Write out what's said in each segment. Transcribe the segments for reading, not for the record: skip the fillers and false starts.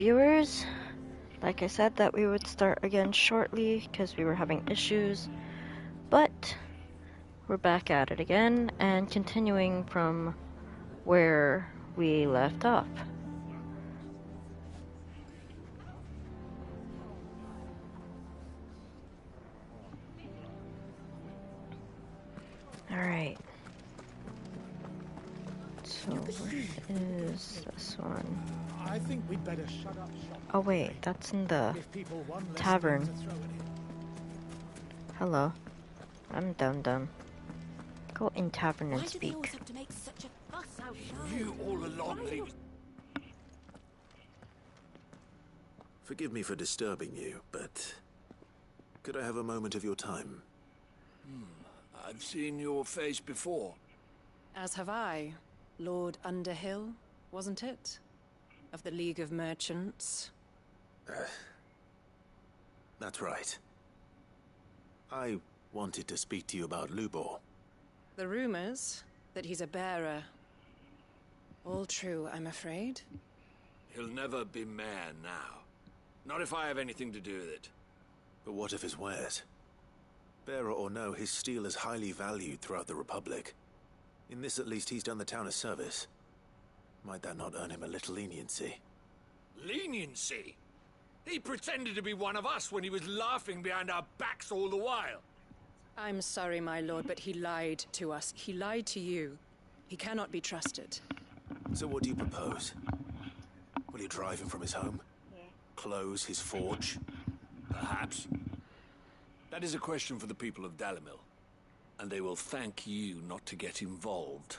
Viewers, like I said that we would start again shortly because we were having issues, but we're back at it again and continuing from where we left off. Alright. So where is this one? I think we'd better shut up shop. Oh wait, that's in the tavern. Hello. I'm dumb. Go in tavern and speak. Why do they always have to make such a fuss outside? You all along, they... Forgive me for disturbing you, but could I have a moment of your time? I've seen your face before. As have I. Lord Underhill, wasn't it? Of the League of Merchants. That's right. I wanted to speak to you about Lubor. The rumors that he's a bearer. All true, I'm afraid. He'll never be mayor now. Not if I have anything to do with it. But what of his wares? Bearer or no, his steel is highly valued throughout the Republic. In this, at least, he's done the town a service. Might that not earn him a little leniency? Leniency? He pretended to be one of us when he was laughing behind our backs all the while. I'm sorry, my lord, but he lied to us. He lied to you. He cannot be trusted. So what do you propose? Will you drive him from his home? Close his forge? Perhaps. That is a question for the people of Dalimil. And they will thank you not to get involved.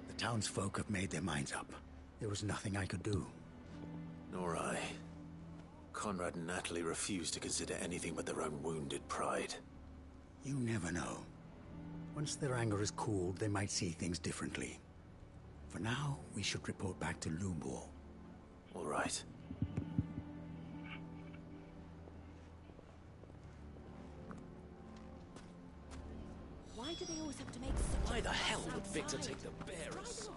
The townsfolk have made their minds up. There was nothing I could do. Nor I. Conrad and Natalie refused to consider anything but their own wounded pride. You never know. Once their anger is cooled, they might see things differently. For now, we should report back to Lubor. All right. Why do they always have to make such Why the hell would Victor take the bearers?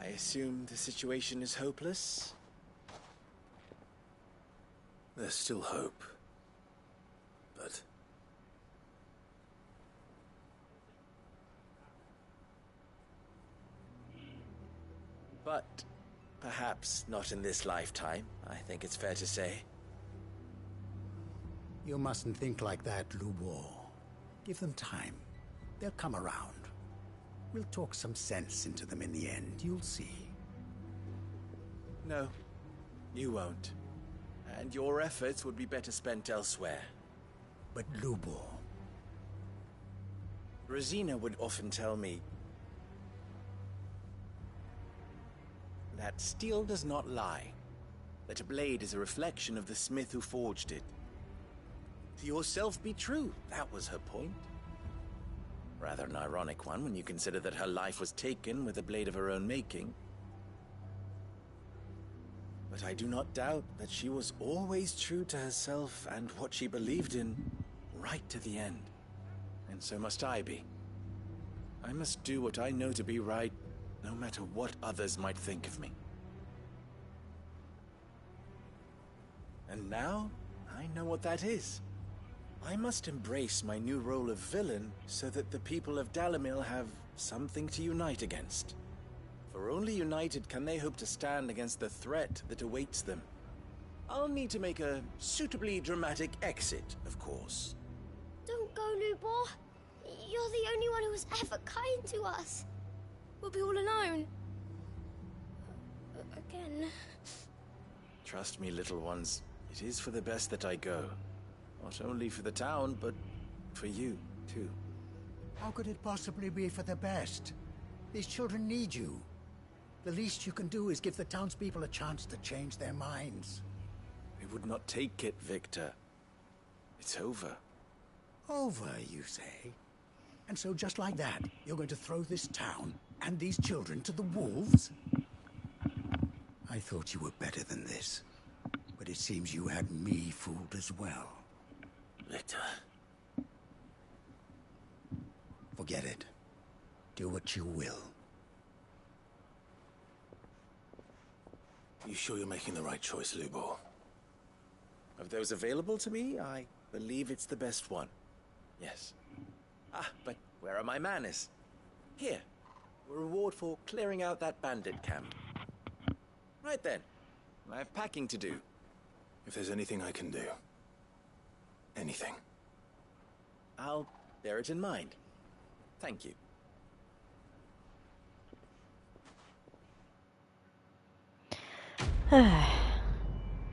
I assume the situation is hopeless? There's still hope. But... But perhaps not in this lifetime, I think it's fair to say. You mustn't think like that, Lubor. Give them time. They'll come around. We'll talk some sense into them in the end, you'll see. No, you won't. And your efforts would be better spent elsewhere. But Lubor... Rosina would often tell me that steel does not lie, that a blade is a reflection of the smith who forged it. To yourself be true, that was her point. Rather an ironic one when you consider that her life was taken with a blade of her own making. But I do not doubt that she was always true to herself and what she believed in, right to the end. And so must I be. I must do what I know to be right, no matter what others might think of me. And now, I know what that is. I must embrace my new role of villain so that the people of Dalimil have something to unite against. For only united can they hope to stand against the threat that awaits them. I'll need to make a suitably dramatic exit, of course. Don't go, Lubor. You're the only one who was ever kind to us. We'll be all alone. Again. Trust me, little ones. It is for the best that I go. Not only for the town, but for you, too. How could it possibly be for the best? These children need you. The least you can do is give the townspeople a chance to change their minds. We would not take it, Victor. It's over. Over, you say? And so just like that, you're going to throw this town and these children to the wolves? I thought you were better than this. But it seems you had me fooled as well. Victor. Forget it. Do what you will. You sure you're making the right choice, Lubor? Of those available to me, I believe it's the best one. Yes. Ah, but where are my manners? Here. A reward for clearing out that bandit camp. Right then. I have packing to do. If there's anything I can do. Anything. I'll bear it in mind. Thank you.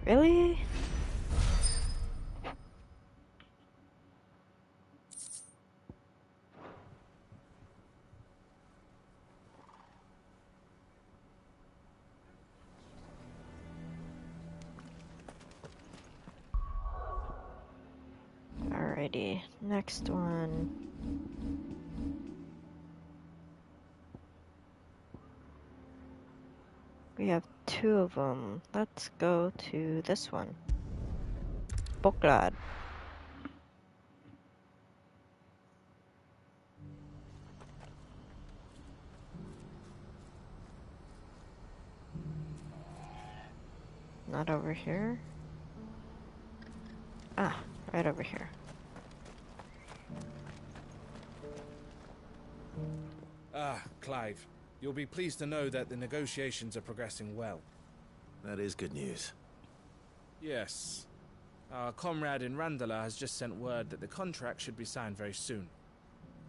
Really? Alrighty, next one. We have 2 of them. Let's go to this one. Boklad. Not over here. Ah, right over here. Ah, Clive. You'll be pleased to know that the negotiations are progressing well. That is good news. Yes. Our comrade in Randala has just sent word that the contract should be signed very soon.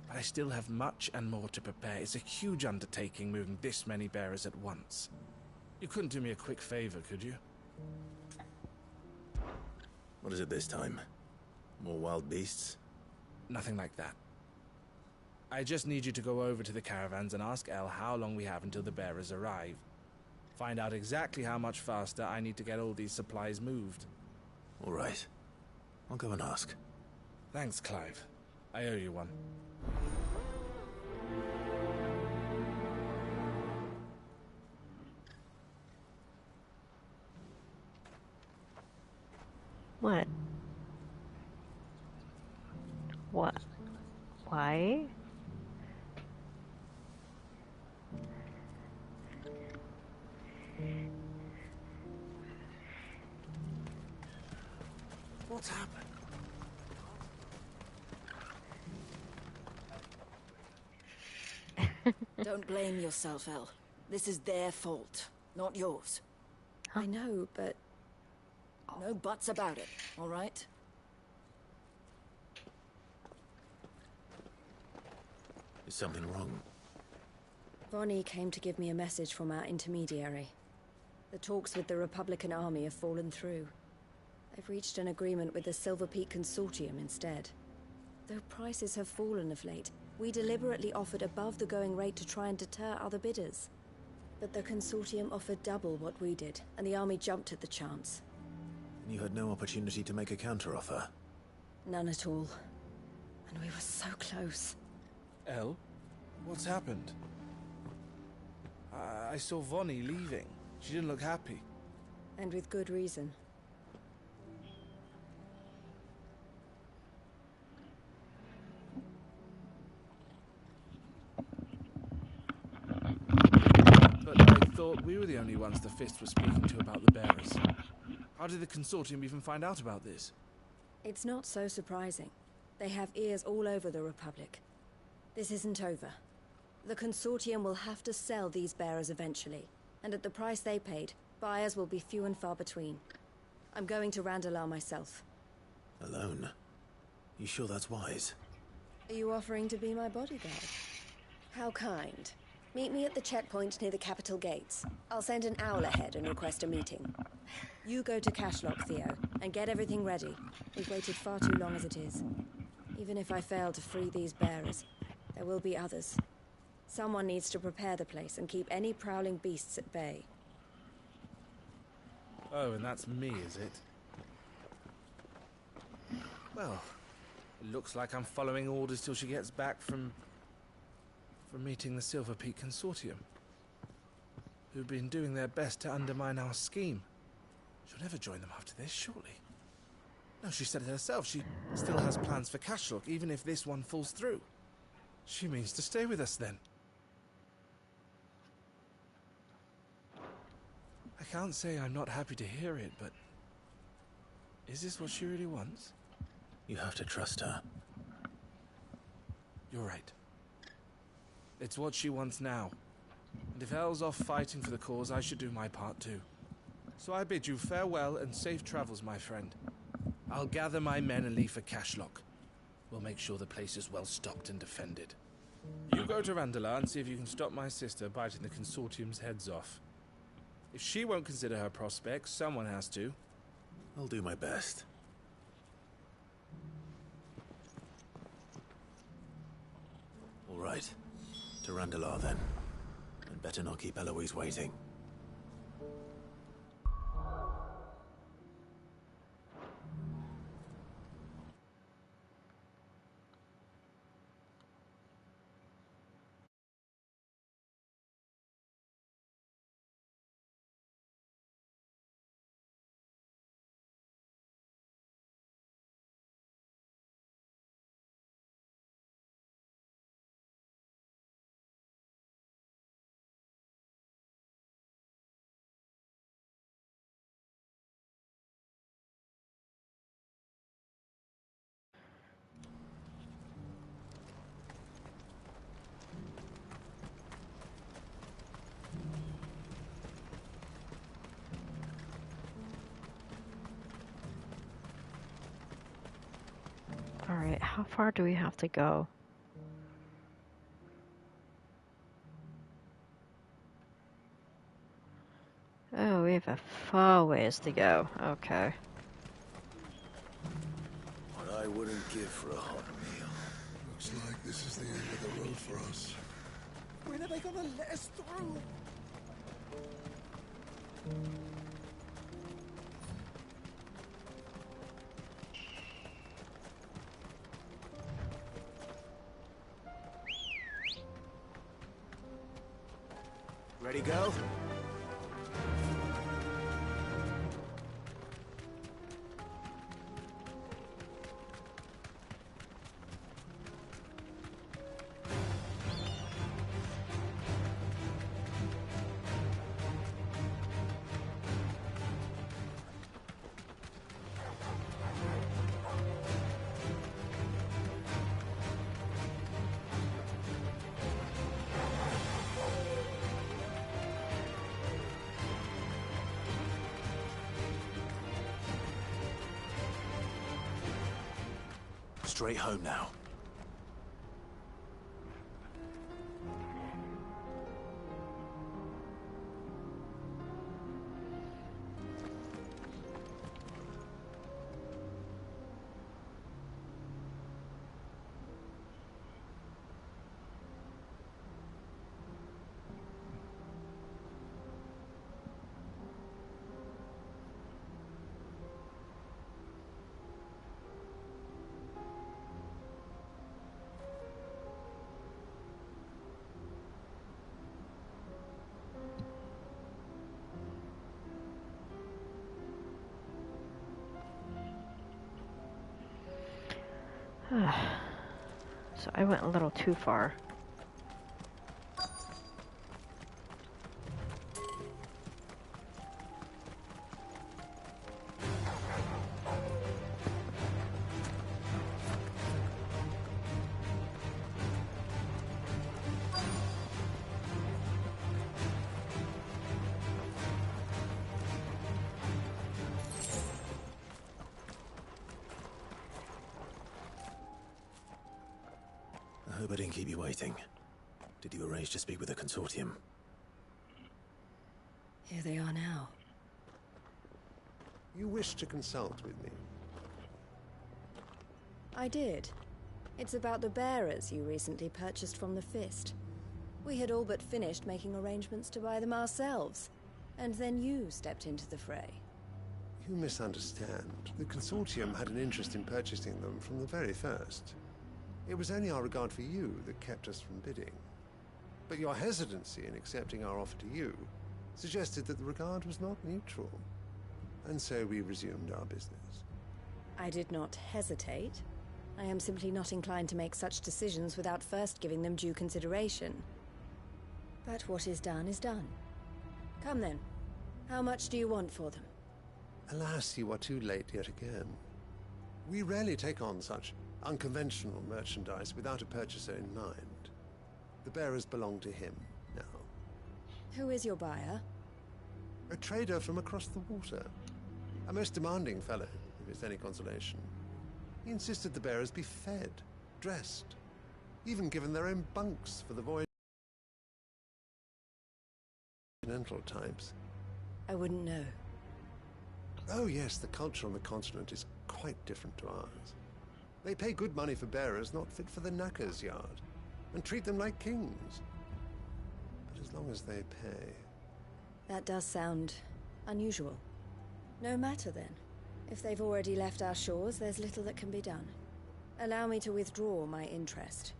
But I still have much and more to prepare. It's a huge undertaking moving this many bearers at once. You couldn't do me a quick favor, could you? What is it this time? More wild beasts? Nothing like that. I just need you to go over to the caravans and ask El how long we have until the bearers arrive. Find out exactly how much faster I need to get all these supplies moved. All right. I'll go and ask. Thanks, Clive. I owe you one. What? What? Why? What's happened? Don't blame yourself, El. This is their fault, not yours. Huh? I know, but... no buts about it, all right? Is something wrong? Vonnie came to give me a message from our intermediary. The talks with the Republican army have fallen through. They've reached an agreement with the Silver Peak Consortium instead. Though prices have fallen of late, we deliberately offered above the going rate to try and deter other bidders. But the Consortium offered double what we did, and the army jumped at the chance. And you had no opportunity to make a counteroffer? None at all. And we were so close. El? What's happened? I saw Vonnie leaving. She didn't look happy. And with good reason. But I thought we were the only ones the Fist was speaking to about the bearers. How did the Consortium even find out about this? It's not so surprising. They have ears all over the Republic. This isn't over. The Consortium will have to sell these bearers eventually, and at the price they paid, buyers will be few and far between. I'm going to Randalar myself. Alone? You sure that's wise? Are you offering to be my bodyguard? How kind. Meet me at the checkpoint near the capital gates. I'll send an owl ahead and request a meeting. You go to Cashlock, Theo, and get everything ready. We've waited far too long as it is. Even if I fail to free these bearers, there will be others. Someone needs to prepare the place and keep any prowling beasts at bay. Oh, and that's me, is it? Well, it looks like I'm following orders till she gets back from meeting the Silver Peak Consortium, who've been doing their best to undermine our scheme. She'll never join them after this, surely. No, she said it herself. She still has plans for Cashlock, even if this one falls through. She means to stay with us then. I can't say I'm not happy to hear it, but... is this what she really wants? You have to trust her. You're right. It's what she wants now. And if Elle's off fighting for the cause, I should do my part too. So I bid you farewell and safe travels, my friend. I'll gather my men and leave for Cashlock. We'll make sure the place is well stocked and defended. You go to Randalar and see if you can stop my sister biting the Consortium's heads off. If she won't consider her prospects, someone has to. I'll do my best. All right. To Randalar then. And better not keep Eloise waiting. Alright, how far do we have to go? Oh, we have a far ways to go. Okay. What I wouldn't give for a hot meal. Looks like this is the end of the road for us. When are they gonna let us through? Ready, go? Straight home now. So I went a little too far. I hope I didn't keep you waiting. Did you arrange to speak with the Consortium? Here they are now. You wish to consult with me? I did. It's about the bearers you recently purchased from the Fist. We had all but finished making arrangements to buy them ourselves, and then you stepped into the fray. You misunderstand. The Consortium had an interest in purchasing them from the very first. It was only our regard for you that kept us from bidding. But your hesitancy in accepting our offer to you suggested that the regard was not mutual. And so we resumed our business. I did not hesitate. I am simply not inclined to make such decisions without first giving them due consideration. But what is done is done. Come then. How much do you want for them? Alas, you are too late yet again. We rarely take on such unconventional merchandise without a purchaser in mind. The bearers belong to him now. Who is your buyer? A trader from across the water. A most demanding fellow, if it's any consolation. He insisted the bearers be fed, dressed, even given their own bunks for the voyage. Continental types. I wouldn't know. Oh yes, the culture on the continent is quite different to ours. They pay good money for bearers not fit for the knacker's yard, and treat them like kings. But as long as they pay... That does sound unusual. No matter then. If they've already left our shores, there's little that can be done. Allow me to withdraw my interest.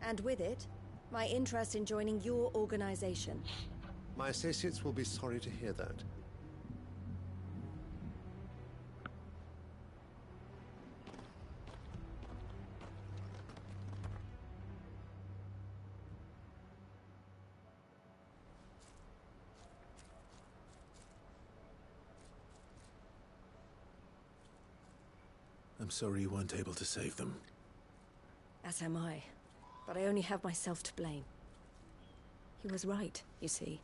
And with it, my interest in joining your organization. My associates will be sorry to hear that. I'm sorry you weren't able to save them. As am I. But I only have myself to blame. He was right, you see.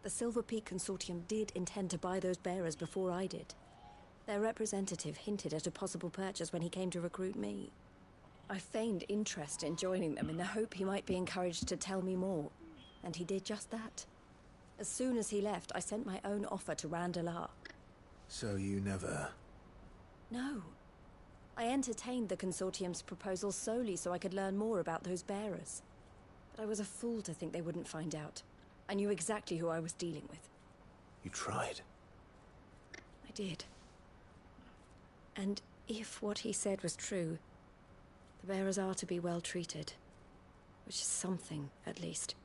The Silver Peak Consortium did intend to buy those bearers before I did. Their representative hinted at a possible purchase when he came to recruit me. I feigned interest in joining them in the hope he might be encouraged to tell me more. And he did just that. As soon as he left, I sent my own offer to Randalar. So you never... No. I entertained the Consortium's proposal solely so I could learn more about those bearers. But I was a fool to think they wouldn't find out. I knew exactly who I was dealing with. You tried. I did. And if what he said was true, the bearers are to be well treated. Which is something, at least.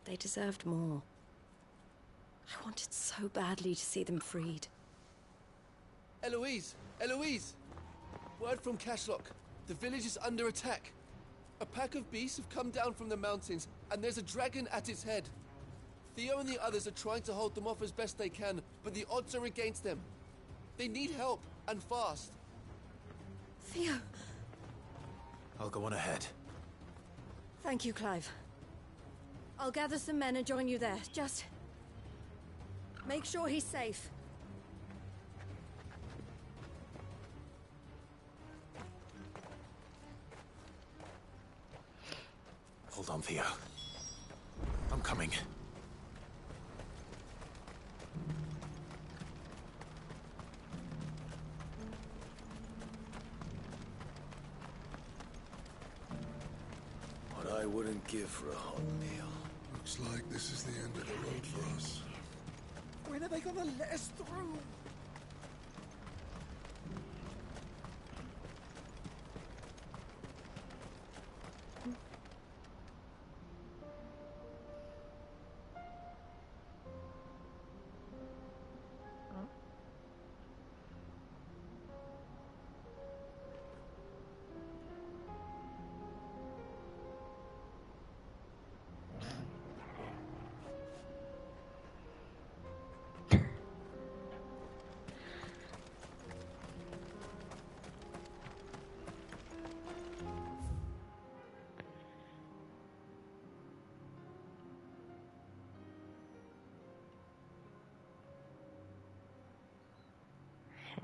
They deserved more. I wanted so badly to see them freed. Eloise! Eloise! Word from Cashlock. The village is under attack. A pack of beasts have come down from the mountains, and there's a dragon at its head. Theo and the others are trying to hold them off as best they can, but the odds are against them. They need help, and fast. Theo! I'll go on ahead. Thank you, Clive. I'll gather some men and join you there. Just... make sure he's safe. Hold on, Theo. I'm coming. What I wouldn't give for a hot meal. Looks like this is the end of the road for us. When are they gonna let us through?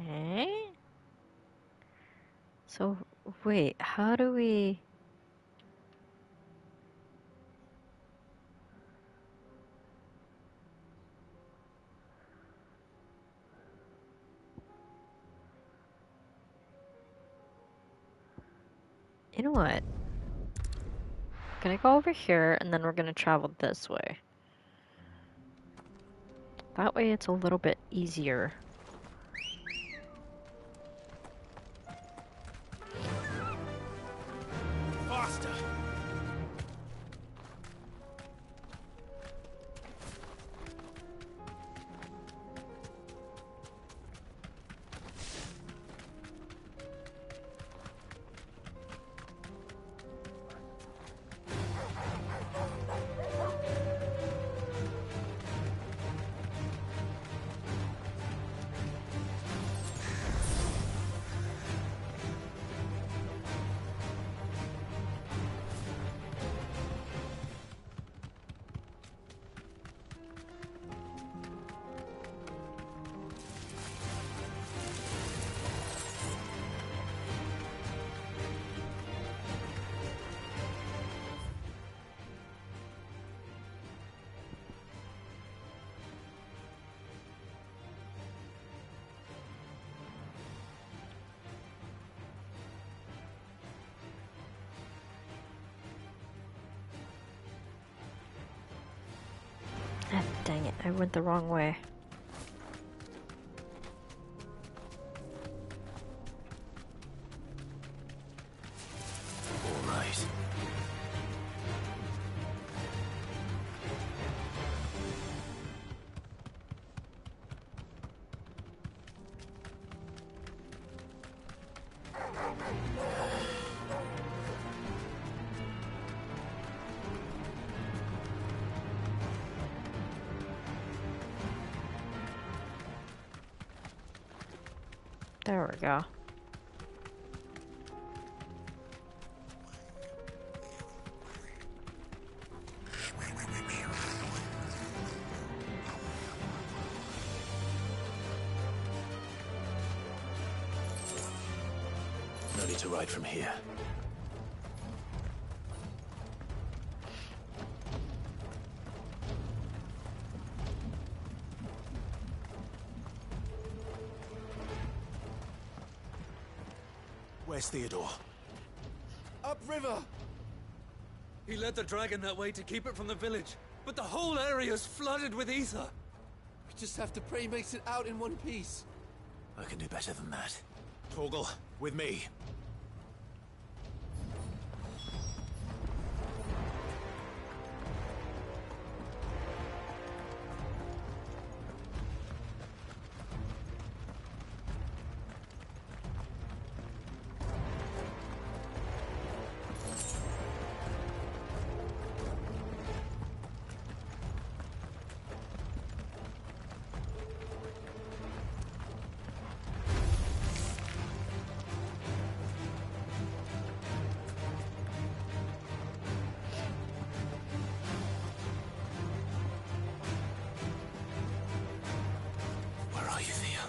Okay. So, wait, how do we... You know what? Gonna go over here, and then we're gonna travel this way. That way it's a little bit easier. Faster! I went the wrong way. All right. There we go. No need to ride from here. Where's Theodore? Upriver! He led the dragon that way to keep it from the village, but the whole area's flooded with ether. We just have to pray he makes it out in one piece. I can do better than that. Torgal, with me. Where are you, Theo?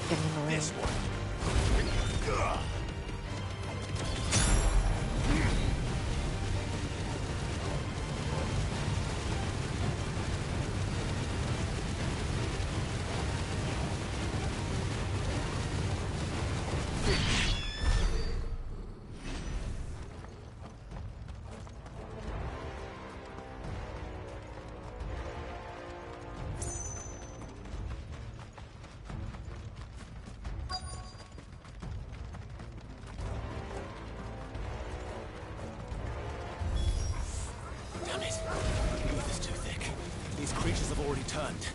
Getting in the way. This one. Damn it. The ether's too thick. These creatures have already turned.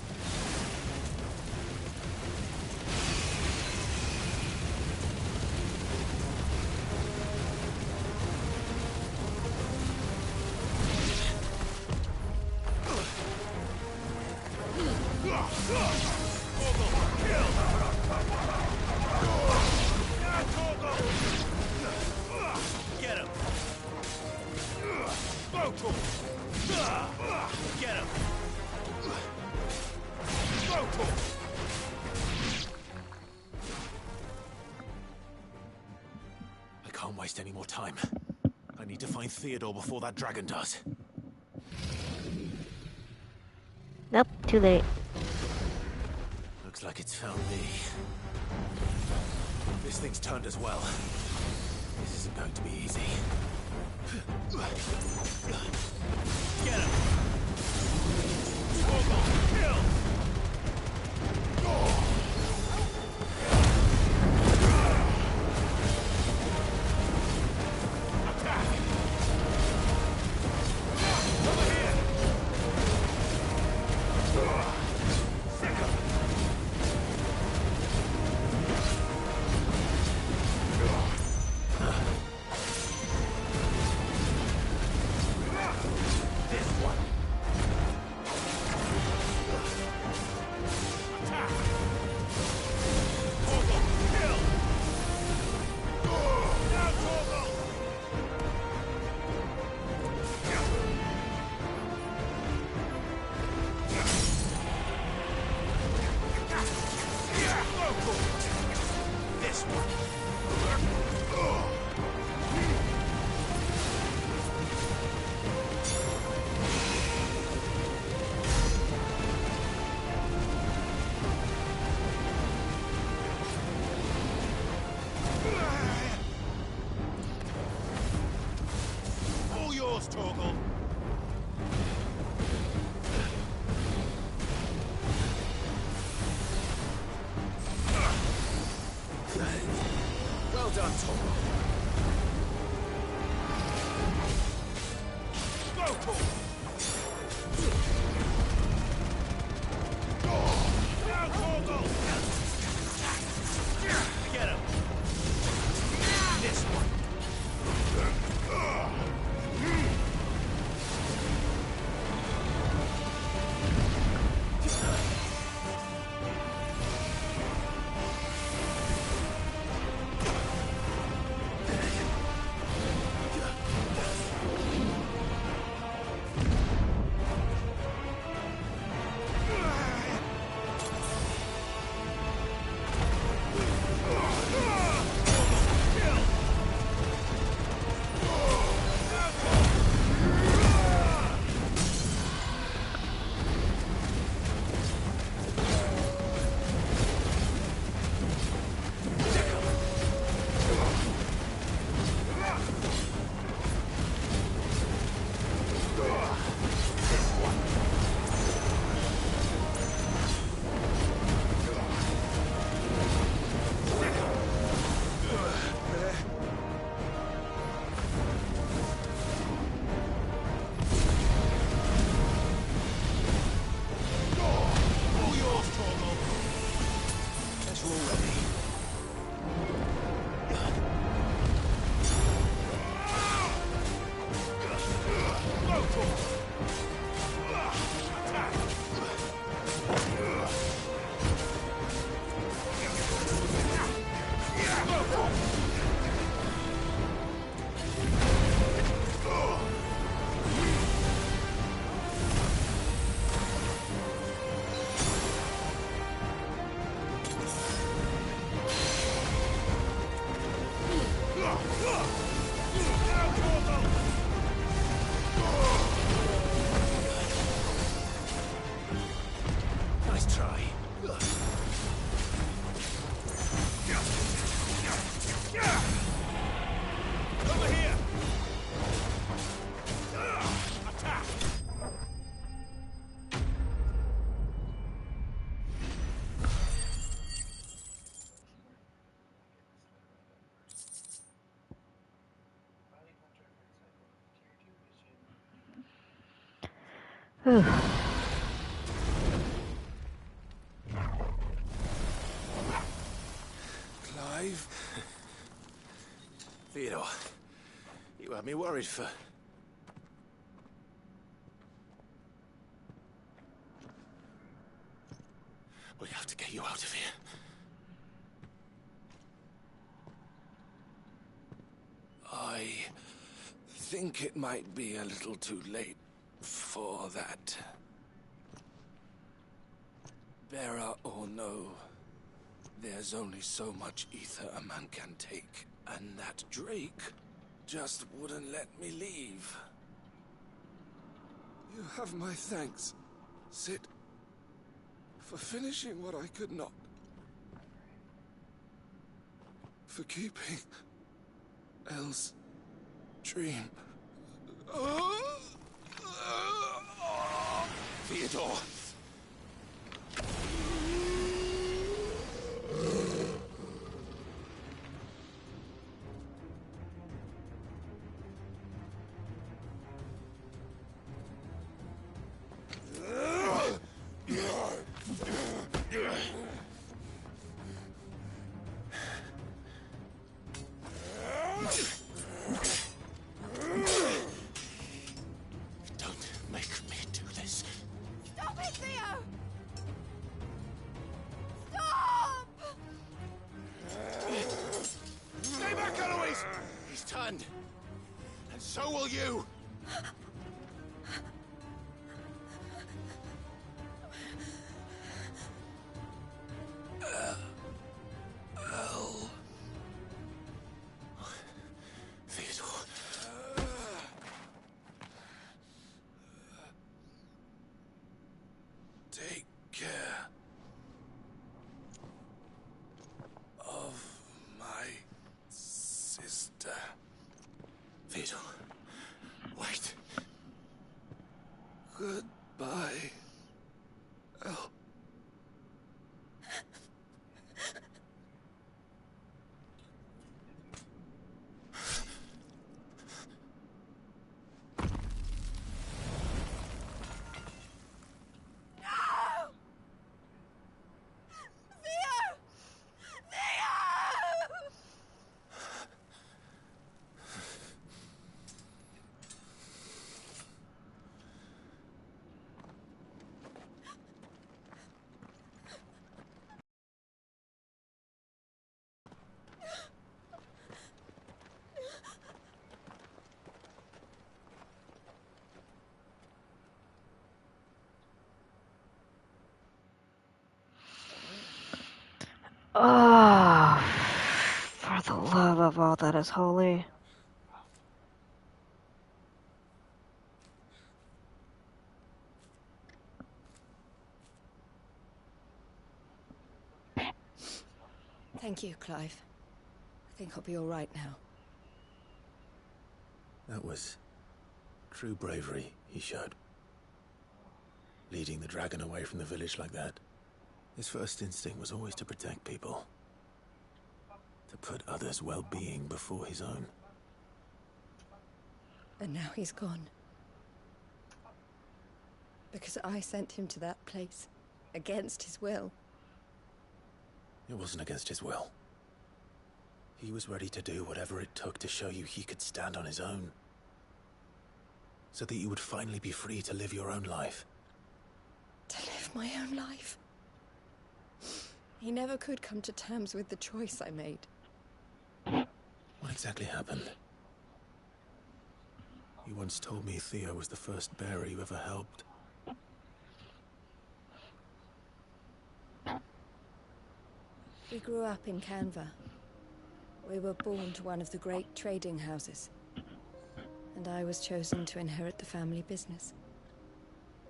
Get him! Get him! I can't waste any more time. I need to find Theodore before that dragon does. Nope, too late. Looks like it's found me. This thing's turned as well. This isn't going to be easy. Get him! Kill! Well done, Torgal. Go, Paul! Now, Torgal! Get him! This one! Nice try. Over here! Attack! Clive? Theodore, you had me worried for... We have to get you out of here. I think it might be a little too late for that. Bearer or no, there's only so much ether a man can take, and that Drake just wouldn't let me leave. You have my thanks, Sid, for finishing what I could not. For keeping Elle's dream. Theodore! Don't make me do this. Stop it, Theo! Stop! Stay back, Eloise! He's turned. And so will you! Elle. Theodore. Take care of my sister. Theodore. Wait. Goodbye, Elle. the love of all that is holy. Thank you, Clive. I think I'll be all right now. That was true bravery he showed. Leading the dragon away from the village like that. His first instinct was always to protect people. To put others' well-being before his own. And now he's gone. Because I sent him to that place. Against his will. It wasn't against his will. He was ready to do whatever it took to show you he could stand on his own. So that you would finally be free to live your own life. To live my own life. He never could come to terms with the choice I made. What exactly happened? You once told me Theo was the first bearer you ever helped. We grew up in Canva. We were born to one of the great trading houses. And I was chosen to inherit the family business.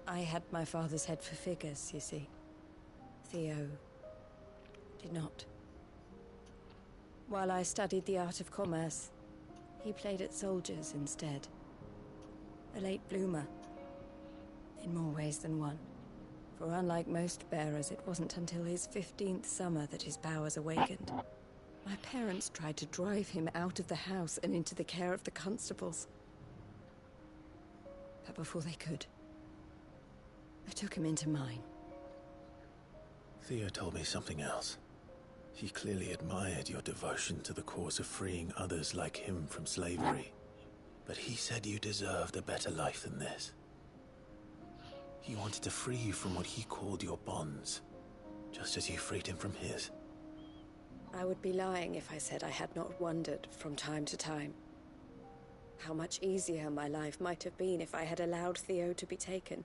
I had my father's head for figures, you see. Theo did not. While I studied the art of commerce, he played at soldiers instead. A late bloomer. In more ways than one. For unlike most bearers, it wasn't until his 15th summer that his powers awakened. My parents tried to drive him out of the house and into the care of the constables. But before they could, I took him into mine. Theo told me something else. He clearly admired your devotion to the cause of freeing others like him from slavery. But he said you deserved a better life than this. He wanted to free you from what he called your bonds, just as you freed him from his. I would be lying if I said I had not wondered from time to time how much easier my life might have been if I had allowed Theo to be taken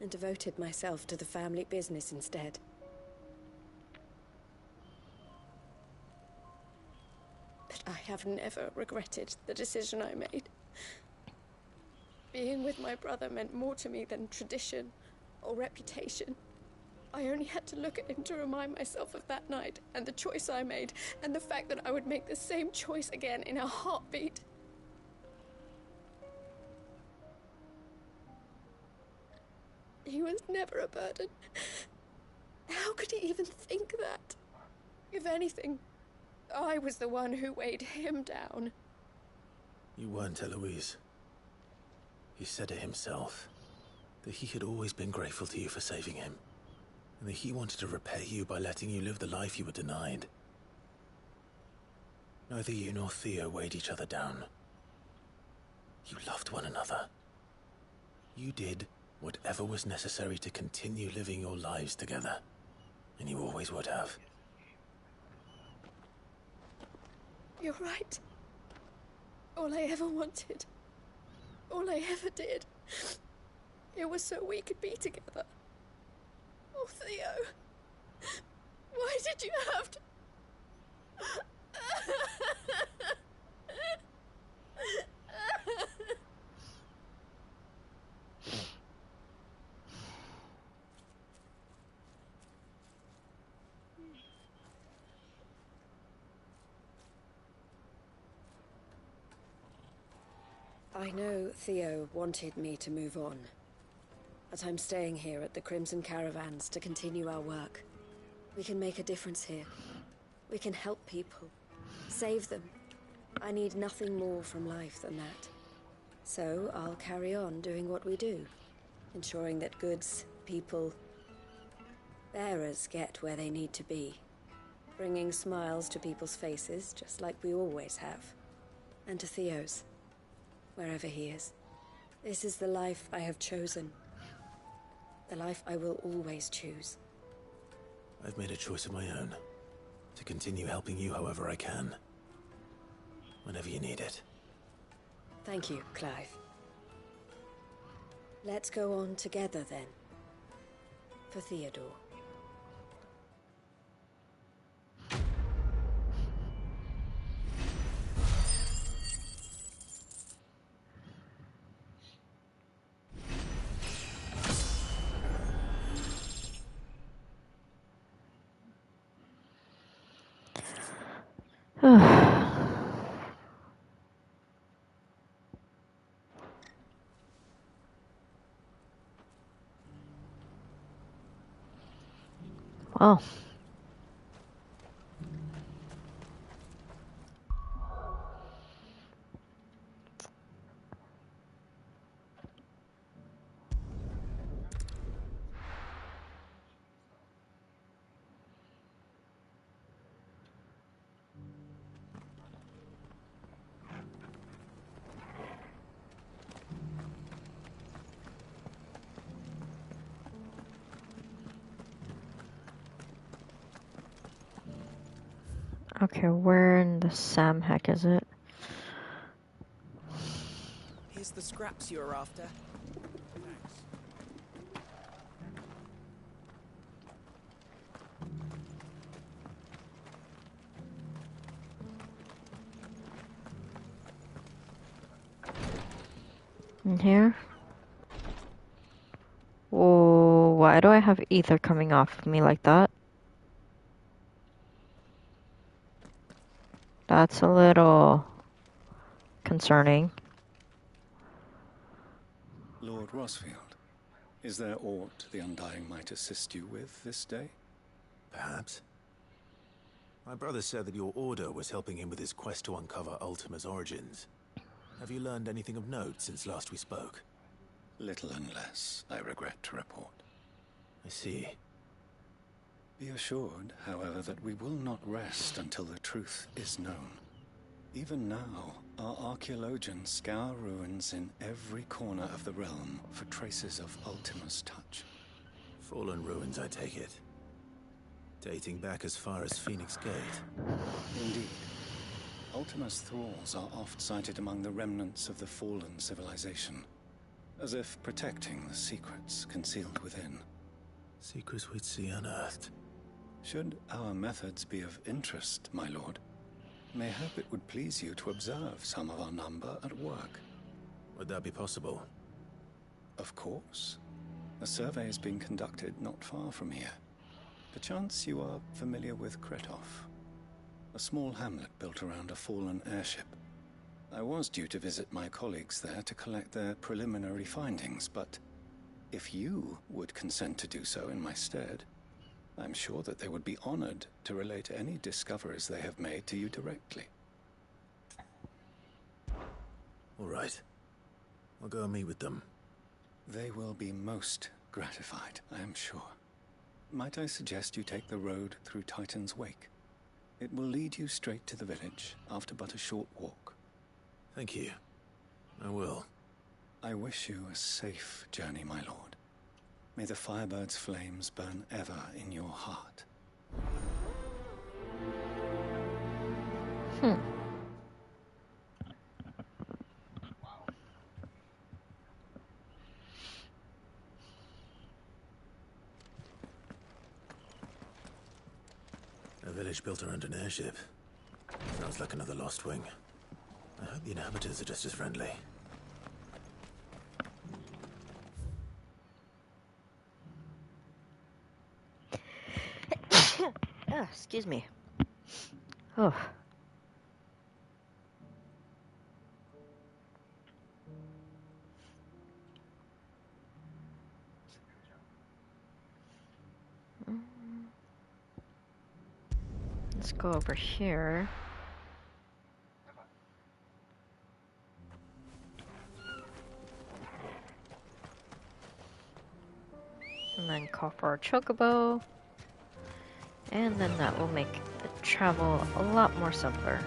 and devoted myself to the family business instead. But I have never regretted the decision I made. Being with my brother meant more to me than tradition or reputation. I only had to look at him to remind myself of that night and the choice I made and the fact that I would make the same choice again in a heartbeat. He was never a burden. How could he even think that? If anything, I was the one who weighed him down. You weren't, Eloise. He said it himself, that he had always been grateful to you for saving him, and that he wanted to repay you by letting you live the life you were denied. Neither you nor Theo weighed each other down. You loved one another. You did whatever was necessary to continue living your lives together, and you always would have. You're right. All I ever wanted, all I ever did, it was so we could be together. Oh, Theo, why did you have to... I know Theo wanted me to move on, but I'm staying here at the Crimson Caravans to continue our work. We can make a difference here. We can help people, save them. I need nothing more from life than that. So I'll carry on doing what we do, ensuring that goods, people, bearers get where they need to be, bringing smiles to people's faces just like we always have, and to Theo's. Wherever he is. This is the life I have chosen. The life I will always choose. I've made a choice of my own. To continue helping you however I can. Whenever you need it. Thank you, Clive. Let's go on together then. For Theodore. Well. Okay, where in the Sam heck is it? Here's the scraps you're after. In here? Oh, why do I have ether coming off of me like that? That's a little concerning. Lord Rosfield, is there aught the Undying might assist you with this day? Perhaps. My brother said that your order was helping him with his quest to uncover Ultima's origins. Have you learned anything of note since last we spoke? Little and less, I regret to report. I see. Be assured, however, that we will not rest until the truth is known. Even now, our archaeologians scour ruins in every corner of the realm for traces of Ultima's touch. Fallen ruins, I take it. Dating back as far as Phoenix Gate. Indeed. Ultima's thralls are oft sighted among the remnants of the fallen civilization, as if protecting the secrets concealed within. Secrets we'd see unearthed. Should our methods be of interest, my lord, mayhap it would please you to observe some of our number at work. Would that be possible? Of course. A survey is being conducted not far from here. Perchance you are familiar with Kretov, a small hamlet built around a fallen airship. I was due to visit my colleagues there to collect their preliminary findings, but if you would consent to do so in my stead, I'm sure that they would be honored to relate any discoveries they have made to you directly. All right. I'll go and meet with them. They will be most gratified, I am sure. Might I suggest you take the road through Titan's Wake? It will lead you straight to the village after but a short walk. Thank you. I will. I wish you a safe journey, my lord. May the Firebird's flames burn ever in your heart. A village built around an airship. Sounds like another lost wing. I hope the inhabitants are just as friendly. Oh, excuse me. Oh. Let's go over here. And then call for our chocobo. And then that will make the travel a lot more simpler.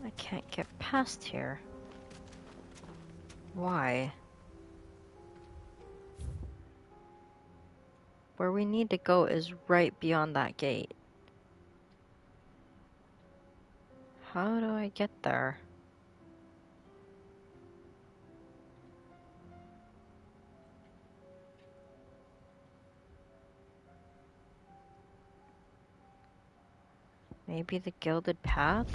I can't get past here. Why? Where we need to go is right beyond that gate. How do I get there? Maybe the gilded path?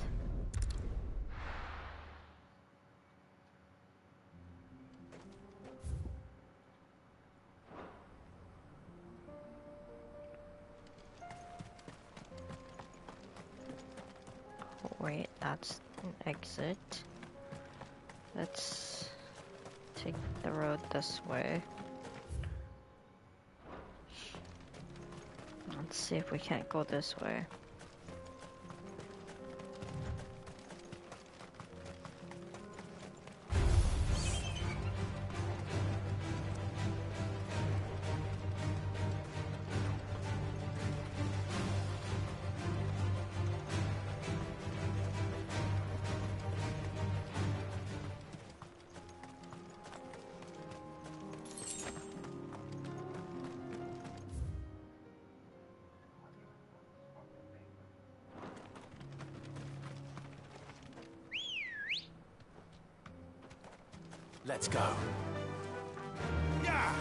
Wait, that's an exit. Let's take the road this way. Let's see if we can't go this way. Let's go. Yeah!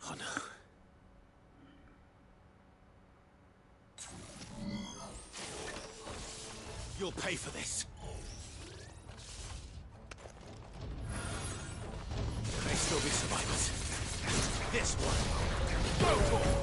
Oh no. You'll pay for this. There may still be survivors. This one. Go for it.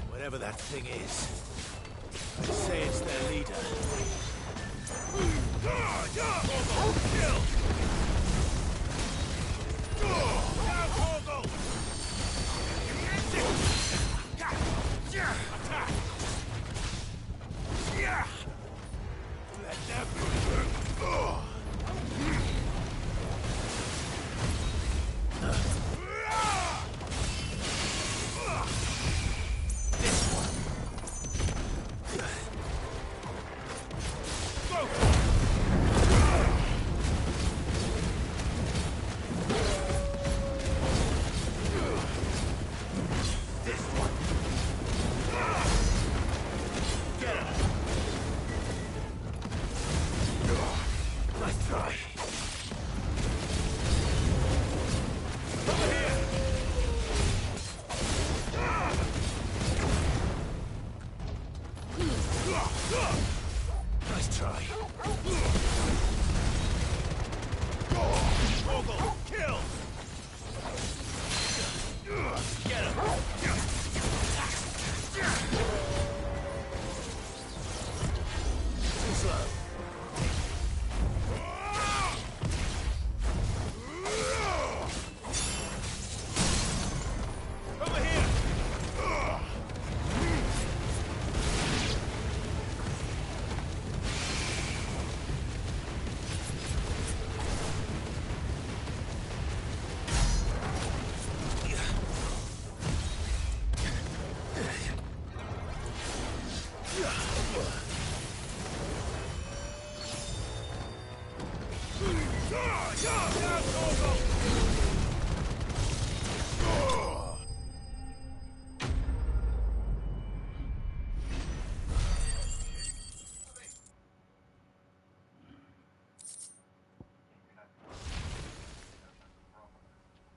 Whatever that thing is, I'd say it's their leader. Kill! Attack! Let them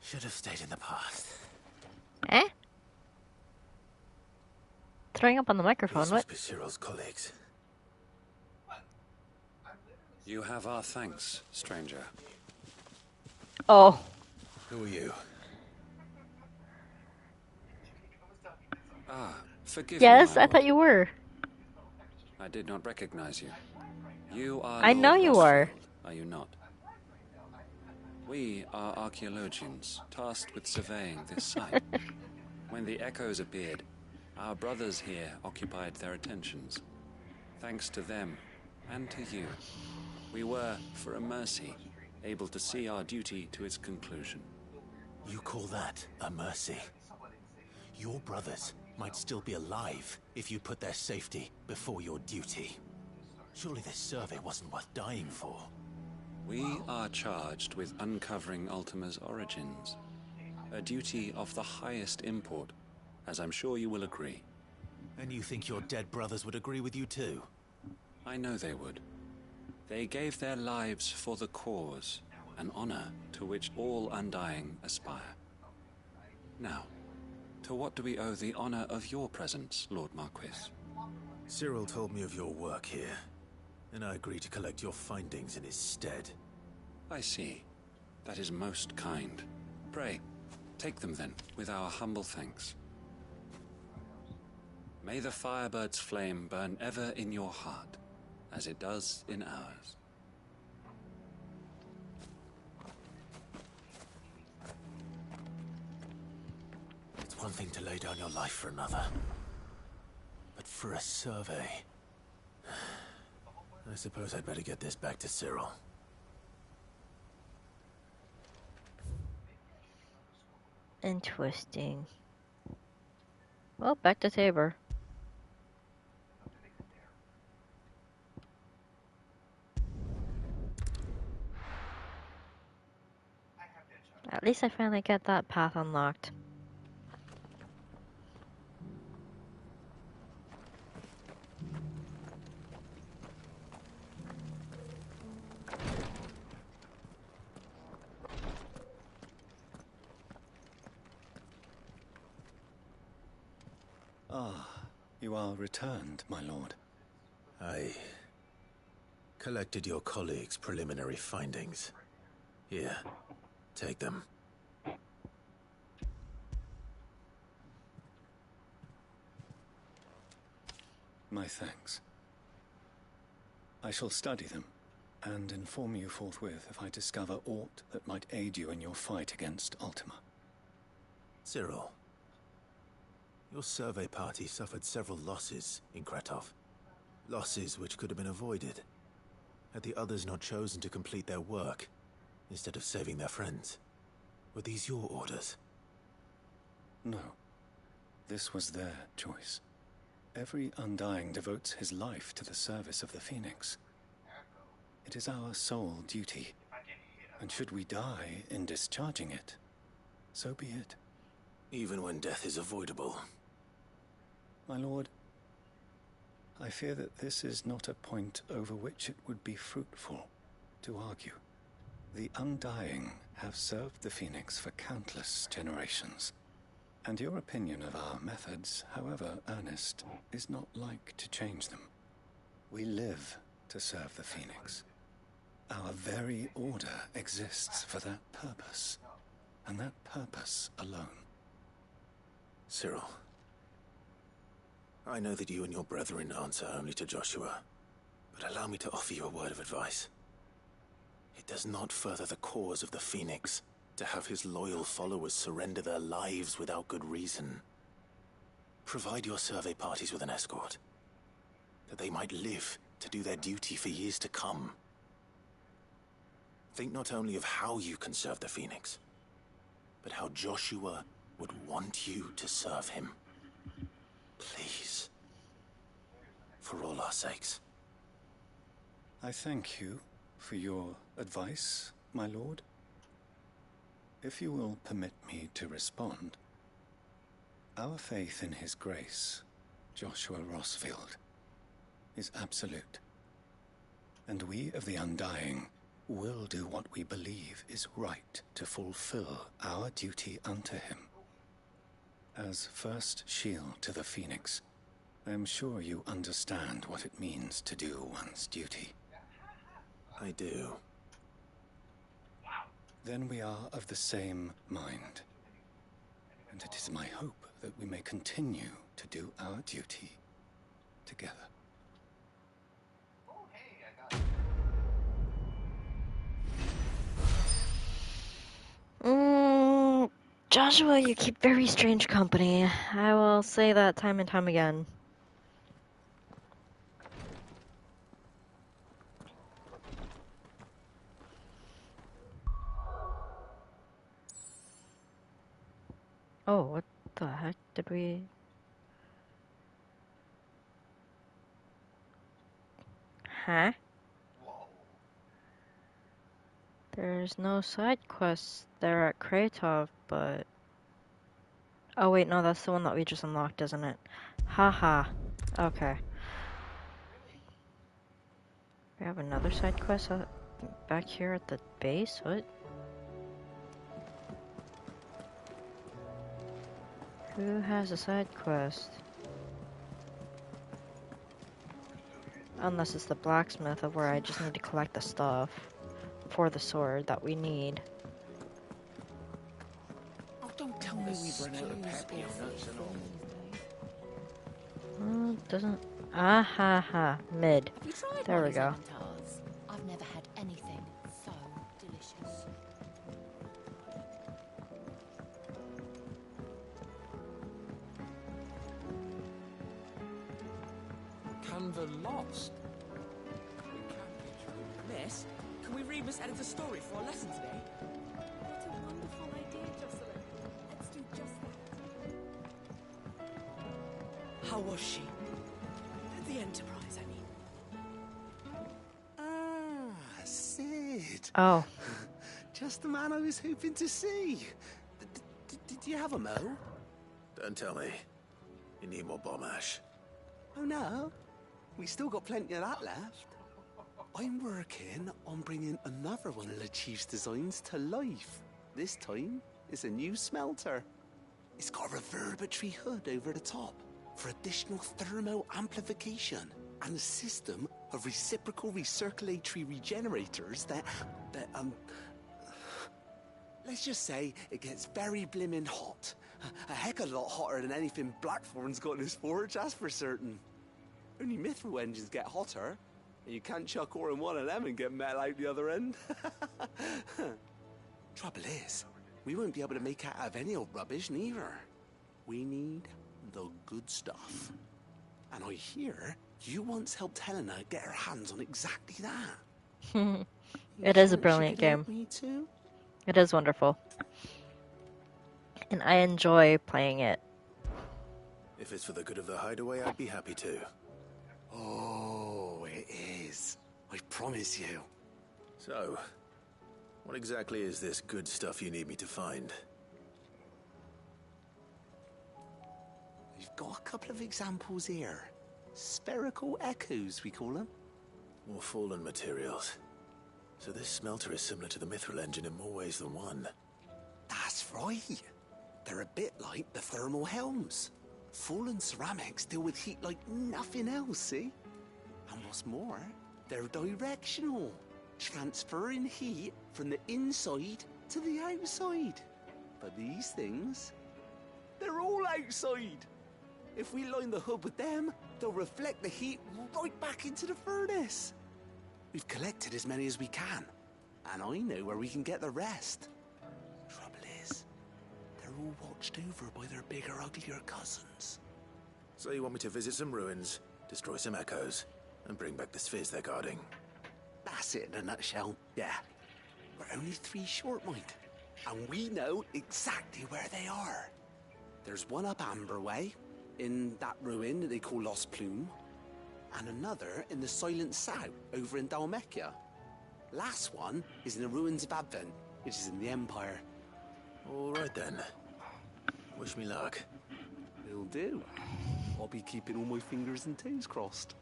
Should have stayed in the past. Eh? Throwing up on the microphone, These what? must be Cyril's colleagues. You have our thanks, stranger. Oh. Who are you? Ah, forgive Yes, me, I my thought you were. I did not recognize you. You are I know Lord you are. Rosefield, are you not? We are archaeologians, tasked with surveying this site. When the echoes appeared, our brothers here occupied their attentions. Thanks to them, and to you, we were, for a mercy, able to see our duty to its conclusion. You call that a mercy? Your brothers might still be alive if you put their safety before your duty. Surely this survey wasn't worth dying for. We are charged with uncovering Ultima's origins. A duty of the highest import, as I'm sure you will agree. And you think your dead brothers would agree with you too? I know they would. They gave their lives for the cause, an honor to which all Undying aspire. Now, to what do we owe the honor of your presence, Lord Marquis? Cyril told me of your work here, and I agreed to collect your findings in his stead. I see. That is most kind. Pray, take them then, with our humble thanks. May the Firebird's flame burn ever in your heart, as it does in ours. It's one thing to lay down your life for another, but for a survey... I suppose I'd better get this back to Cyril. Interesting. Well, back to Tabor. At least I finally got that path unlocked. Ah, you are returned, my lord. I collected your colleagues' preliminary findings. Here, take them. My thanks. I shall study them, and inform you forthwith if I discover aught that might aid you in your fight against Ultima. Cyril, your survey party suffered several losses in Kretov. Losses which could have been avoided, had the others not chosen to complete their work, instead of saving their friends. Were these your orders? No. This was their choice. Every Undying devotes his life to the service of the Phoenix. It is our sole duty, and should we die in discharging it, so be it. Even when death is avoidable. My lord, I fear that this is not a point over which it would be fruitful to argue. The Undying have served the Phoenix for countless generations, and your opinion of our methods, however earnest, is not like to change them. We live to serve the Phoenix. Our very order exists for that purpose, and that purpose alone. Cyril, I know that you and your brethren answer only to Joshua, but allow me to offer you a word of advice. It does not further the cause of the Phoenix to have his loyal followers surrender their lives without good reason. Provide your survey parties with an escort, that they might live to do their duty for years to come. Think not only of how you can serve the Phoenix, but how Joshua would want you to serve him. Please. For all our sakes. I thank you for your advice, my lord. If you will permit me to respond, our faith in his grace, Joshua Rosefield, is absolute. And we of the Undying will do what we believe is right to fulfill our duty unto him. As first shield to the Phoenix, I am sure you understand what it means to do one's duty. I do. Then we are of the same mind. And it is my hope that we may continue to do our duty together. Joshua, you keep very strange company. I will say that time and time again. Oh, what the heck did we... Huh? There's no side quests there at Kratov, but... Oh wait, no, that's the one that we just unlocked, isn't it? Haha. Okay. We have another side quest back here at the base? What? Who has a side quest? Unless it's the blacksmith of where I just need to collect the stuff for the sword that we need. Oh, don't tell me we've run out of peppy or nuts and all. Doesn't... Ah ha ha. Mid. Have you tried there we Molly's go. lemon tarts? I've never had anything so delicious. Canva lost. Miss, can we read Miss Editor's story for our lesson today? What a wonderful idea, Jocelyn. Let's do just that. How was she? The Enterprise, I mean. Ah, Sid. Oh. Just the man I was hoping to see. Did you have a mo? Don't tell me. You need more bomb ash. Oh no, we still got plenty of that left. I'm working on bringing another one of the Chief's designs to life. This time, it's a new smelter. It's got a reverberatory hood over the top for additional thermal amplification and a system of reciprocal recirculatory regenerators that let's just say it gets very blimmin' hot. A heck of a lot hotter than anything Blackthorn's got in his forge, that's for certain. Only Mithril engines get hotter, and you can't chuck ore in one of them and get metal out the other end. Trouble is, we won't be able to make out of any old rubbish neither. We need the good stuff. And I hear you once helped Helena get her hands on exactly that. It is a brilliant game. Me too? It is wonderful. And I enjoy playing it. If it's for the good of the hideaway, I'd be happy to. Oh, it is. I promise you. So, what exactly is this good stuff you need me to find? We've got a couple of examples here. Spherical echoes, we call them. More fallen materials. So this smelter is similar to the Mithril engine in more ways than one. That's right. They're a bit like the thermal helms. Fallen ceramics deal with heat like nothing else, see? And what's more, they're directional, transferring heat from the inside to the outside. But these things, they're all outside. If we line the hood with them, they'll reflect the heat right back into the furnace. We've collected as many as we can, and I know where we can get the rest. Trouble is, they're all watched over by their bigger, uglier cousins. So you want me to visit some ruins, destroy some echoes, and bring back the spheres they're guarding? That's it in a nutshell, yeah. We're only 3 short, mind, and we know exactly where they are. There's one up Amber Way, in that ruin that they call Lost Plume, and another in the Silent South, over in Dalmekia. Last one is in the ruins of Advent, which is in the Empire. All right then. Wish me luck. Will do. I'll be keeping all my fingers and toes crossed.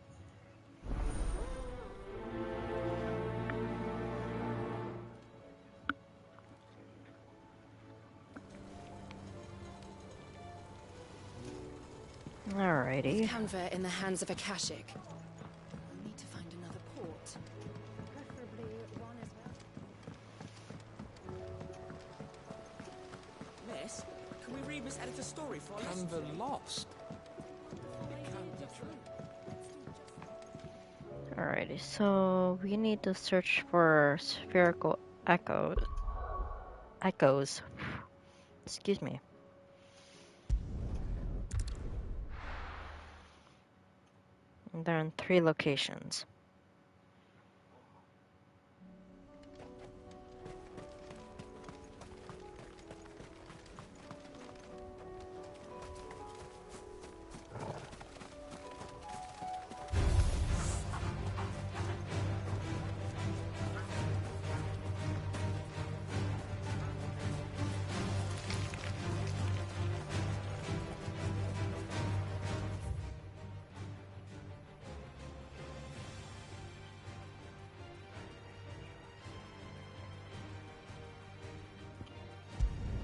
Alrighty. With Canver in the hands of Akashic, we'll need to find another port. Preferably one as well. Miss, can we read Miss Editor's story for our lesson Canva today? lost. It can't be true. Alrighty, so we need to search for spherical echoes. Excuse me. And they're in 3 locations.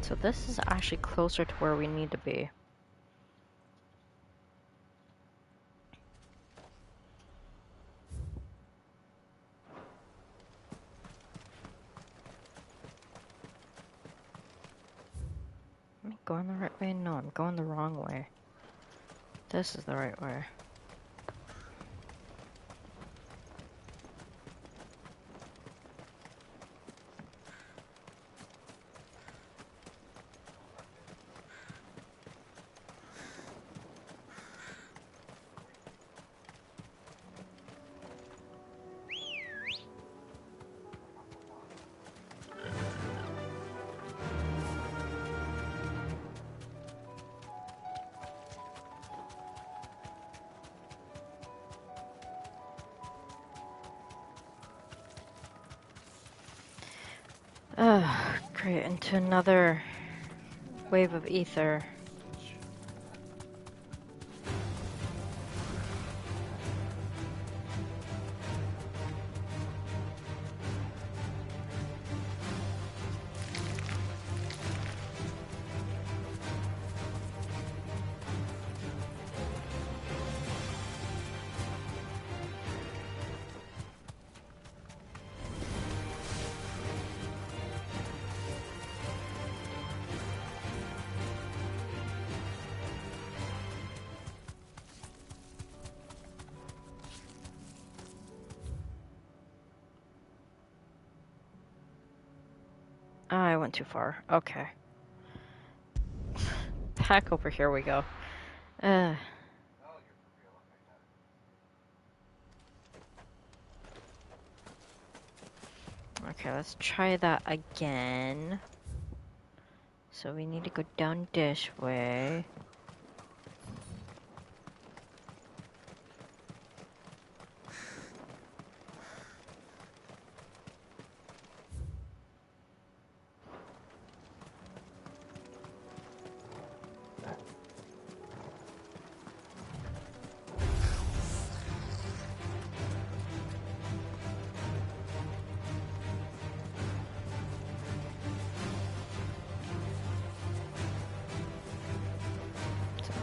So this is actually closer to where we need to be. Am I going the right way? No, I'm going the wrong way. This is the right way. Great, into another wave of ether. I went too far. Okay. Back over here we go. Okay, let's try that again. So we need to go down this way.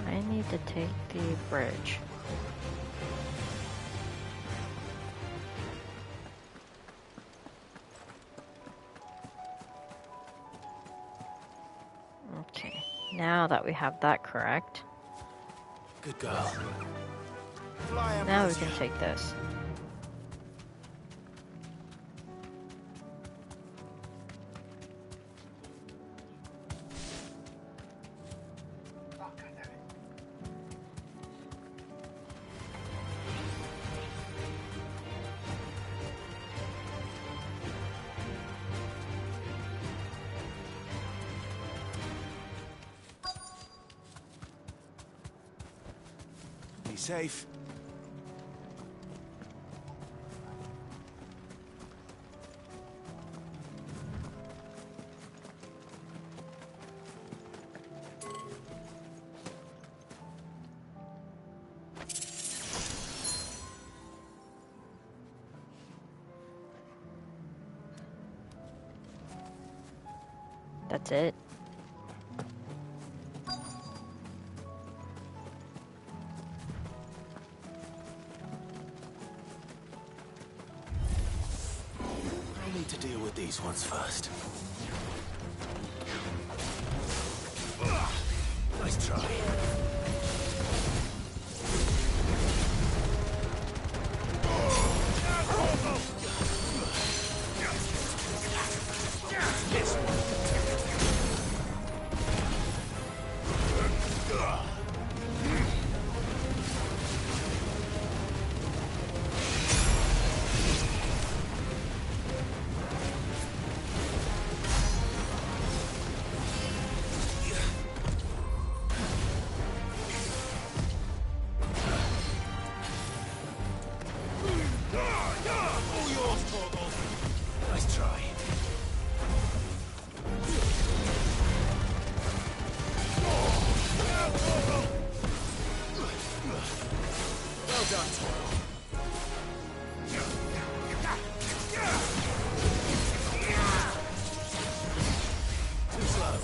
I need to take the bridge. Okay, now that we have that correct, Good girl. now we can take this. Be safe. That's it. to deal with these ones first. Nice try. This one. Nice try. Well done, Torgal. Too slow.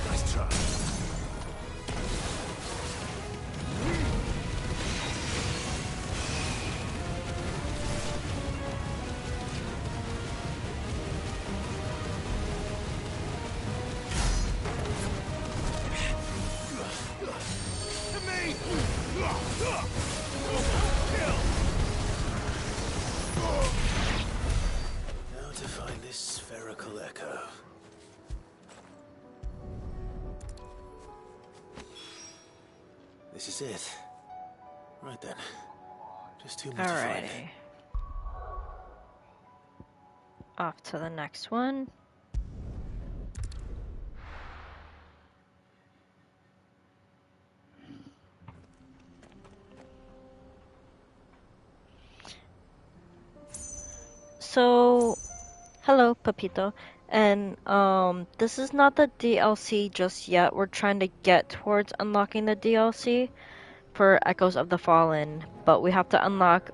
Nice try. Now to find this spherical echo. This is it. Right then. Just two more to find. Alrighty. Off to the next one. So, hello, Pepito. And, this is not the DLC just yet. We're trying to get towards unlocking the DLC for Echoes of the Fallen, but we have to unlock,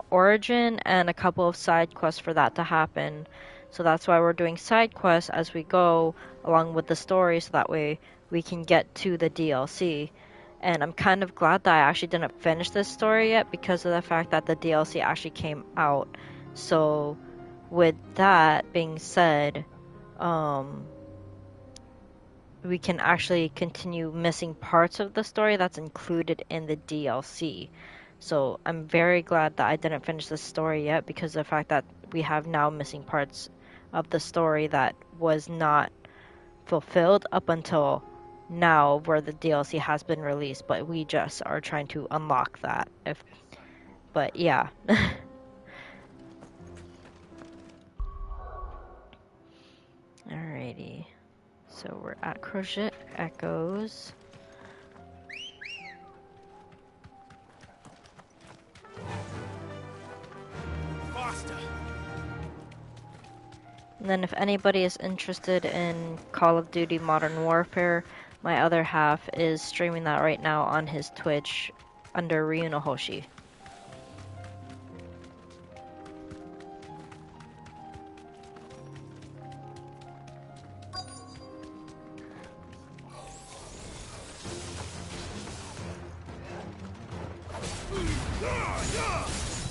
Origin and a couple of side quests for that to happen. So that's why we're doing side quests as we go, along with the story, so that way we can get to the DLC. And I'm kind of glad that I actually didn't finish this story yet because of the fact that the DLC actually came out. So, with that being said, we can actually continue missing parts of the story that's included in the DLC. So, I'm very glad that I didn't finish the story yet because of the fact that we have now missing parts of the story that was not fulfilled up until now where the DLC has been released, but we just are trying to unlock that. But yeah. Alrighty, so we're at Crochet Echoes. Faster. And then if anybody is interested in Call of Duty Modern Warfare, my other half is streaming that right now on his Twitch under Ryuno Hoshi.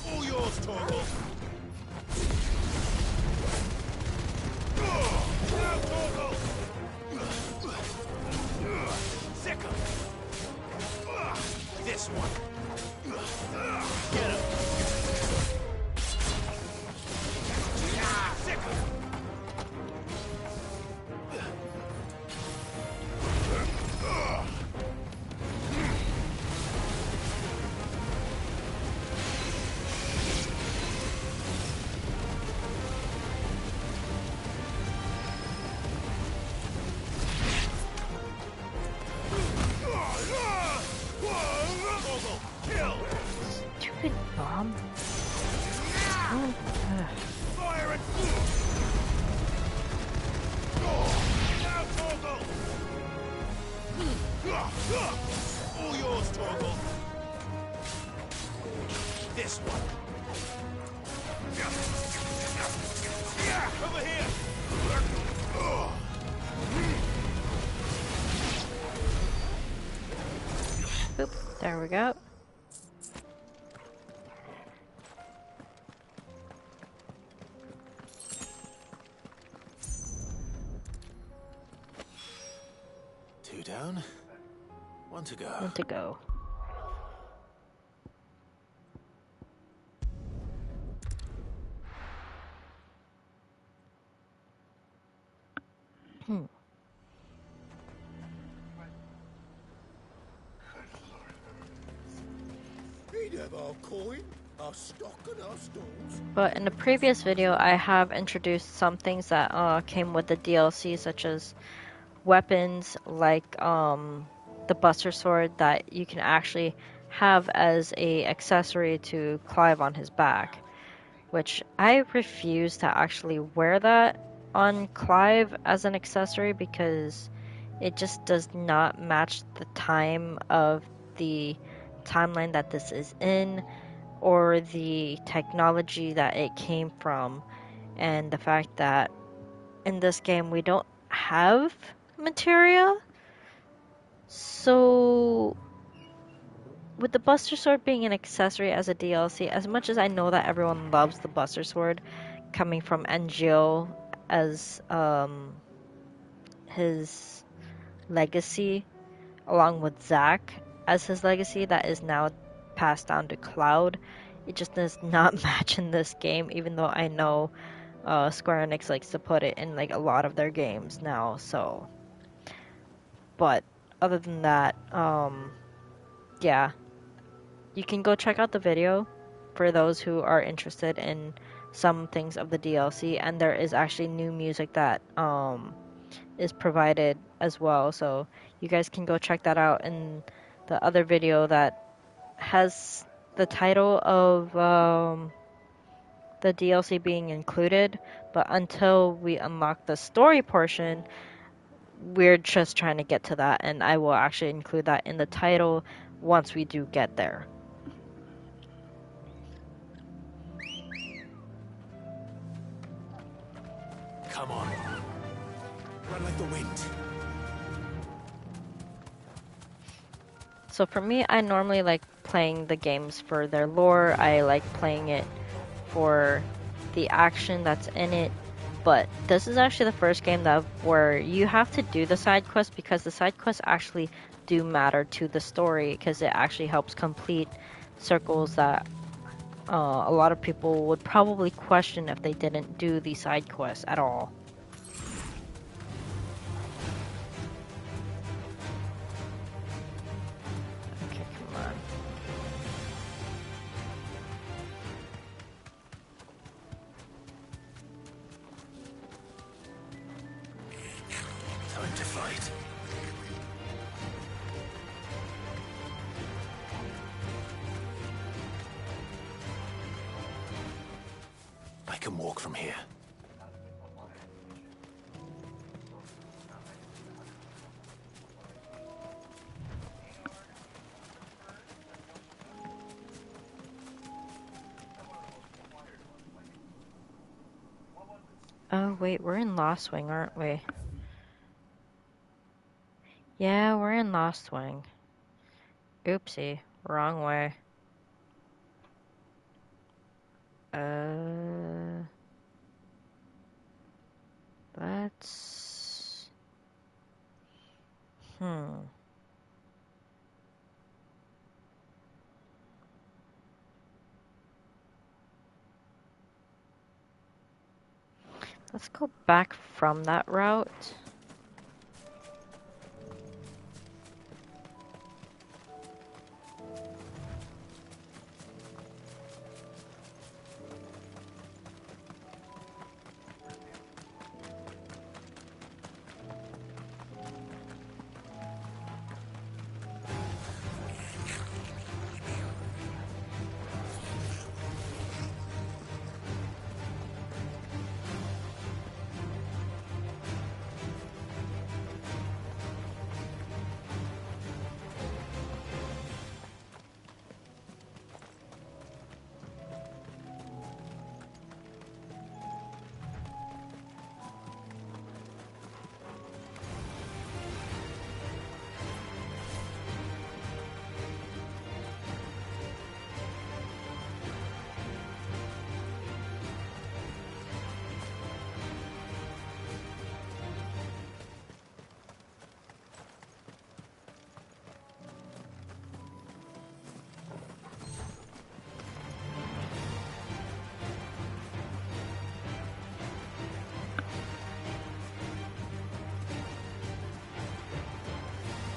All yours, Torgal. Now, Torgal. Sicker. This one. Get him. Sicker. Stupid bomb. Oh, Fire it! Now, Torgal! All yours, Torgal! This one! Over here! Boop, there we go. One to go. One to go. He'd have our coin, our stock, and our stalls. But in the previous video, I have introduced some things that came with the DLC, such as weapons like the Buster Sword that you can actually have as a accessory to Clive on his back, which I refuse to actually wear that on Clive as an accessory because it just does not match the time of the timeline that this is in, or the technology that it came from, and the fact that in this game we don't have materia. So with the Buster Sword being an accessory as a DLC, as much as I know that everyone loves the Buster Sword coming from NGO as his legacy, along with Zack as his legacy that is now passed down to Cloud, it just does not match in this game, even though I know Square Enix likes to put it in like a lot of their games now. So, but other than that, yeah, you can go check out the video for those who are interested in some things of the DLC, and there is actually new music that is provided as well, so you guys can go check that out in the other video that has the title of the DLC being included. But until we unlock the story portion, we're just trying to get to that, and I will actually include that in the title once we do get there. Come on. Run like the wind. So for me, I normally like playing the games for their lore. I like playing it for the action that's in it. But this is actually the first game that where you have to do the side quests, because the side quests actually do matter to the story, because it actually helps complete circles that a lot of people would probably question if they didn't do the side quests at all. Okay, come on. Time to fight. I can walk from here. Oh wait, we're in Lost Wing, aren't we? Yeah, we're in Lost Wing. Oopsie, wrong way. Let's... Let's go back from that route.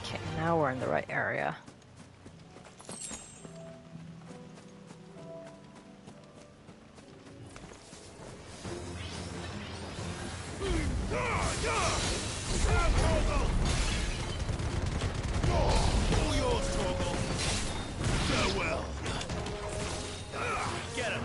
Okay, now we're in the right area. All yours, Torgal. Farewell. Get him.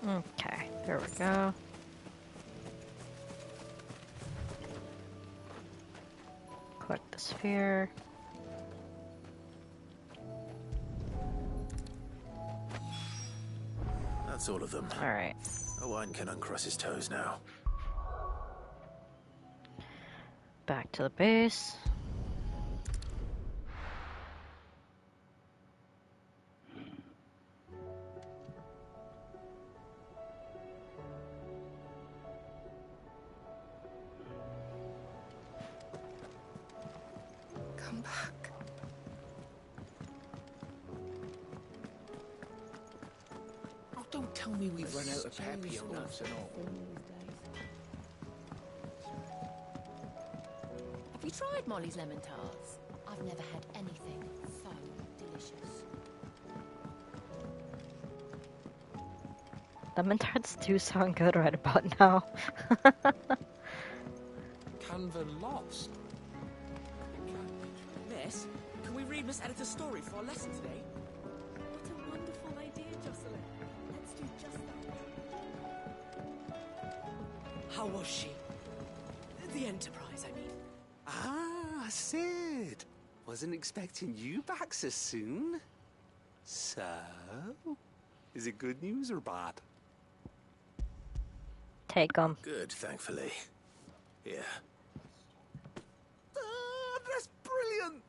Okay, there we go. Collect the sphere. That's all of them. Alright. Owain can uncross his toes now. Back to the base. Come back. Oh, don't tell me we've run out of Papio nuts and all. Have you tried Molly's lemon tarts? I've never had anything so delicious. Lemon tarts do sound good right about now. Canva lost. Miss, can we read Miss Editor's story for our lesson today? What a wonderful idea, Jocelyn. Let's do just that. How was she? The Enterprise, I mean. Ah, Sid. Wasn't expecting you back so soon. So, is it good news or bad? Take them. Good, thankfully. Here. Ah, that's brilliant.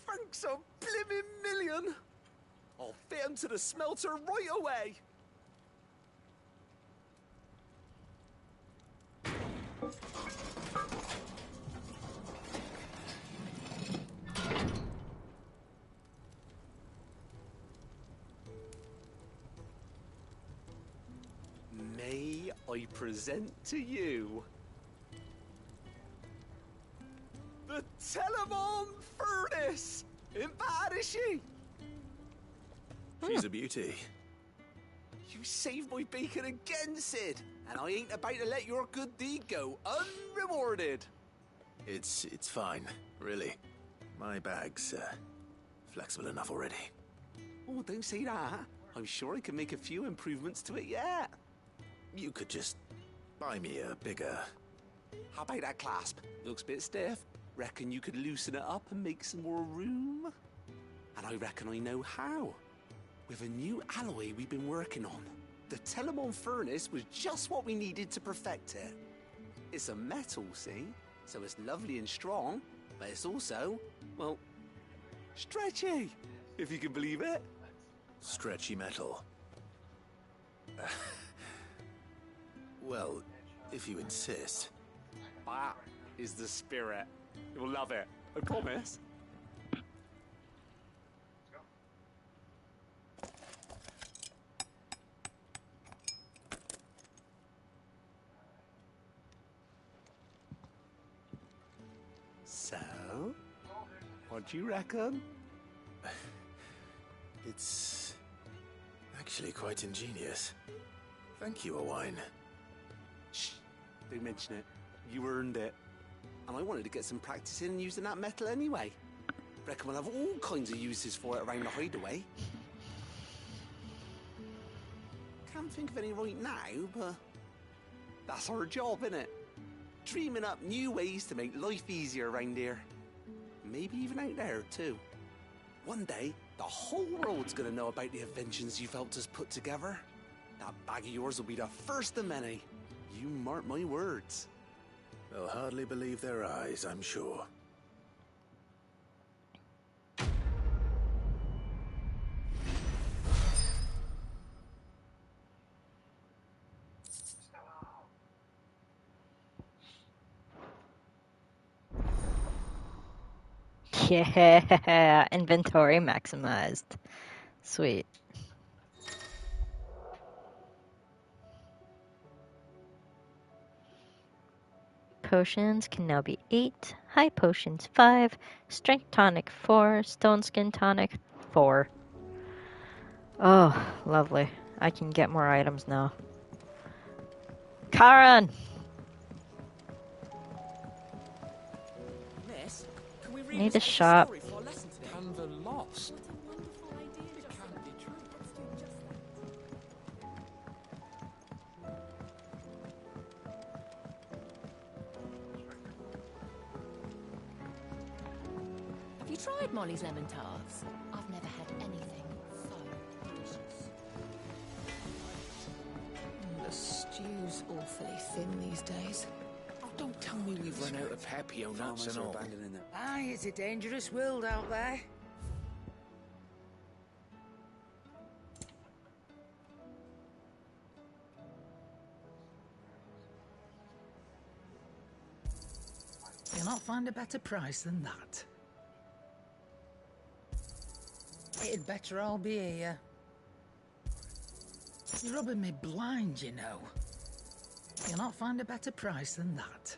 Thanks a blimmin' million. I'll fit 'em to the smelter right away. May I present to you the Telemon Furnace? Ain't bad, is she? She's a beauty. You saved my bacon again, Sid, and I ain't about to let your good deed go unrewarded. It's fine, really. My bag's flexible enough already. Oh, don't say that. I'm sure I can make a few improvements to it yet. You could just buy me a bigger... How about that clasp? Looks a bit stiff. Reckon you could loosen it up and make some more room? And I reckon I know how. With a new alloy we've been working on. The Telemon Furnace was just what we needed to perfect it. It's a metal, see? So it's lovely and strong, but it's also, well, stretchy, if you can believe it. Stretchy metal. Well, if you insist. That is the spirit. You'll love it, I promise. So, what do you reckon? It's actually quite ingenious. Thank you, Owain. Shh, don't mention it. You earned it. And I wanted to get some practice in using that metal anyway. Reckon we'll have all kinds of uses for it around the hideaway. Can't think of any right now, but that's our job, innit? Dreaming up new ways to make life easier around here. Maybe even out there, too. One day, the whole world's gonna know about the inventions you've helped us put together. That bag of yours will be the first of many. You mark my words. They'll hardly believe their eyes, I'm sure. Yeah, inventory maximized. Sweet. Potions can now be 8, high potions 5, strength tonic 4, stone skin tonic 4. Oh, lovely. I can get more items now. Karen! Miss, can we read Need Miss a Edith's shop. story for our lesson today? And the lost. What a wonderful idea, It Jocelyn. can't be true. Let's do just that. Have you tried Molly's lemon tarts? I've never had anything so delicious. The stew's awfully thin these days. Oh, don't tell me we've run out of Pepio nuts and all. Aye, it's a dangerous world out there. You'll not find a better price than that. It'd better all be here. You're rubbing me blind, you know. You'll not find a better price than that.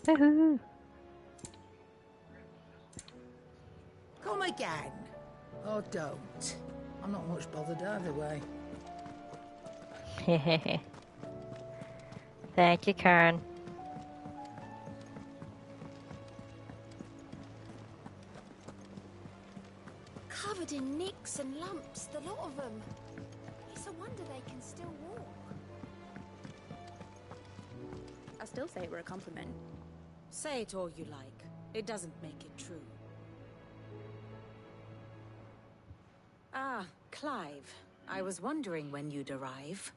Woohoo! Come again. Or don't. I'm not much bothered either way. Thank you, Karen. Covered in nicks and lumps, the lot of them. It's a wonder they can still walk. I still say it were a compliment. Say it all you like. It doesn't make it true. Ah, Clive. I was wondering when you'd arrive.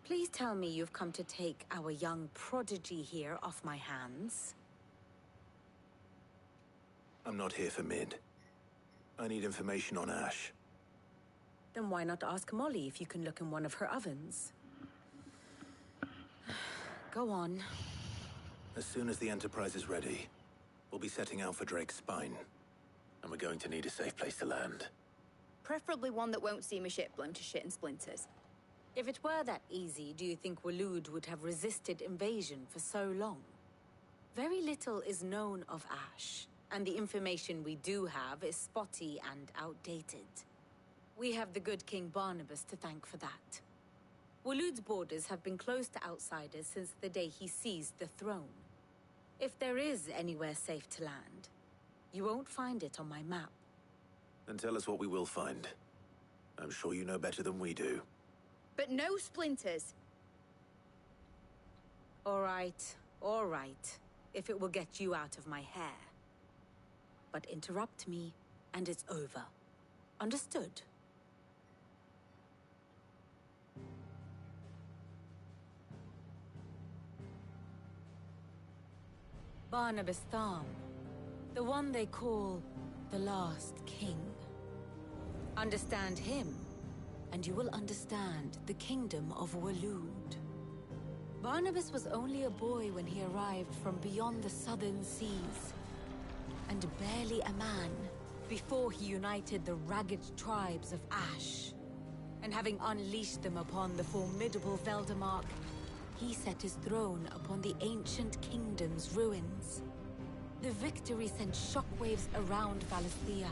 Please tell me you've come to take our young prodigy here off my hands. I'm not here for Mid. I need information on Ash. Then why not ask Molly if you can look in one of her ovens? Go on. As soon as the Enterprise is ready, we'll be setting out for Drake's Spine. And we're going to need a safe place to land. Preferably one that won't see my ship blown to shit and splinters. If it were that easy, do you think Waloed would have resisted invasion for so long? Very little is known of Ash, and the information we do have is spotty and outdated. We have the good King Barnabas to thank for that. Waloed's borders have been closed to outsiders since the day he seized the throne. If there is anywhere safe to land, you won't find it on my map. Then tell us what we will find. I'm sure you know better than we do. But no splinters. All right, if it will get you out of my hair. But interrupt me, and it's over. Understood? Barnabas Tharm, the one they call the last king. Understand him, and you will understand the kingdom of Waloed. Barnabas was only a boy when he arrived from beyond the southern seas, and barely a man before he united the ragged tribes of Ash. And having unleashed them upon the formidable Veldamark, he set his throne upon the ancient kingdom's ruins. The victory sent shockwaves around Valisthea,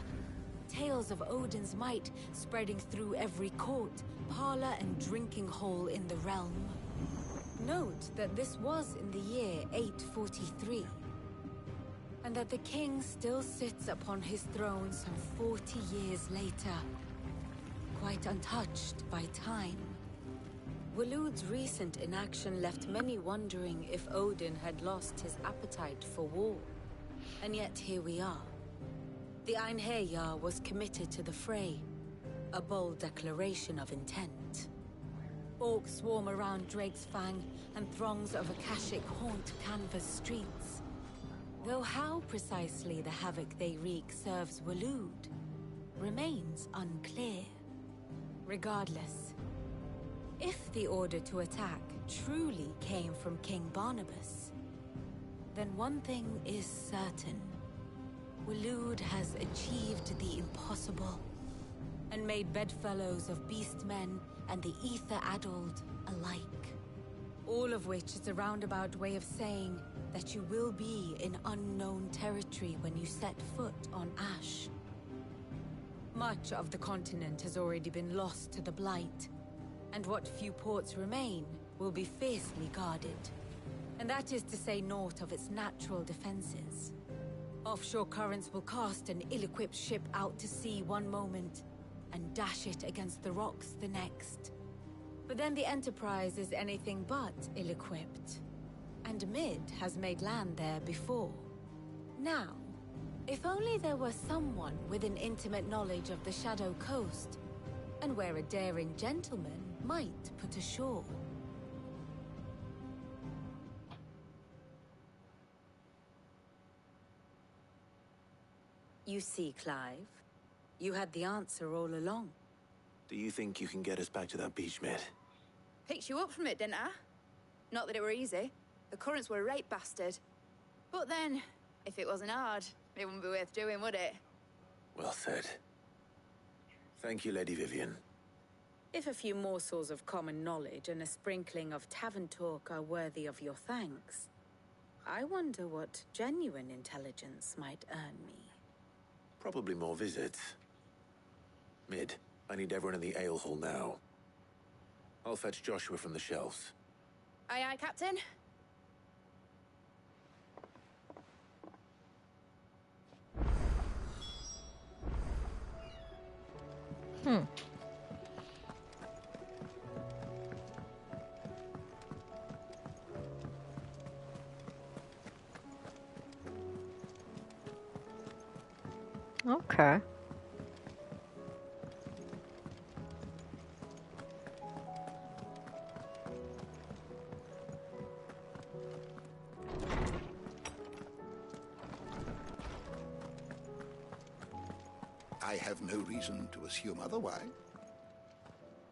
tales of Odin's might spreading through every court, parlor, and drinking hole in the realm. Note that this was in the year 843, and that the king still sits upon his throne some 40 years later, quite untouched by time. Waloed's recent inaction left many wondering if Odin had lost his appetite for war. And yet here we are. The Einherjar was committed to the fray, a bold declaration of intent. Orcs swarm around Drake's Fang, and throngs of Akashic haunt canvas streets. Though how precisely the havoc they wreak serves Waloed remains unclear. Regardless, if the order to attack truly came from King Barnabas, then one thing is certain. Waloed has achieved the impossible, and made bedfellows of beastmen and the ether-addled alike. All of which is a roundabout way of saying that you will be in unknown territory when you set foot on Ash. Much of the continent has already been lost to the Blight, and what few ports remain will be fiercely guarded. And that is to say naught of its natural defenses. Offshore currents will cast an ill-equipped ship out to sea one moment, and dash it against the rocks the next. But then the Enterprise is anything but ill-equipped. And Mid has made land there before. Now, if only there were someone with an intimate knowledge of the Shadow Coast, and where a daring gentleman might put ashore. You see, Clive, you had the answer all along. Do you think you can get us back to that beach, Mid? Picked you up from it, didn't I? Not that it were easy. The currents were a right bastard. But then, if it wasn't hard, it wouldn't be worth doing, would it? Well said. Thank you, Lady Vivian. If a few morsels of common knowledge and a sprinkling of tavern talk are worthy of your thanks, I wonder what genuine intelligence might earn me. Probably more visits. Mid, I need everyone in the ale hall now. I'll fetch Joshua from the shelves. Aye, aye, Captain. Okay. I have no reason to assume otherwise.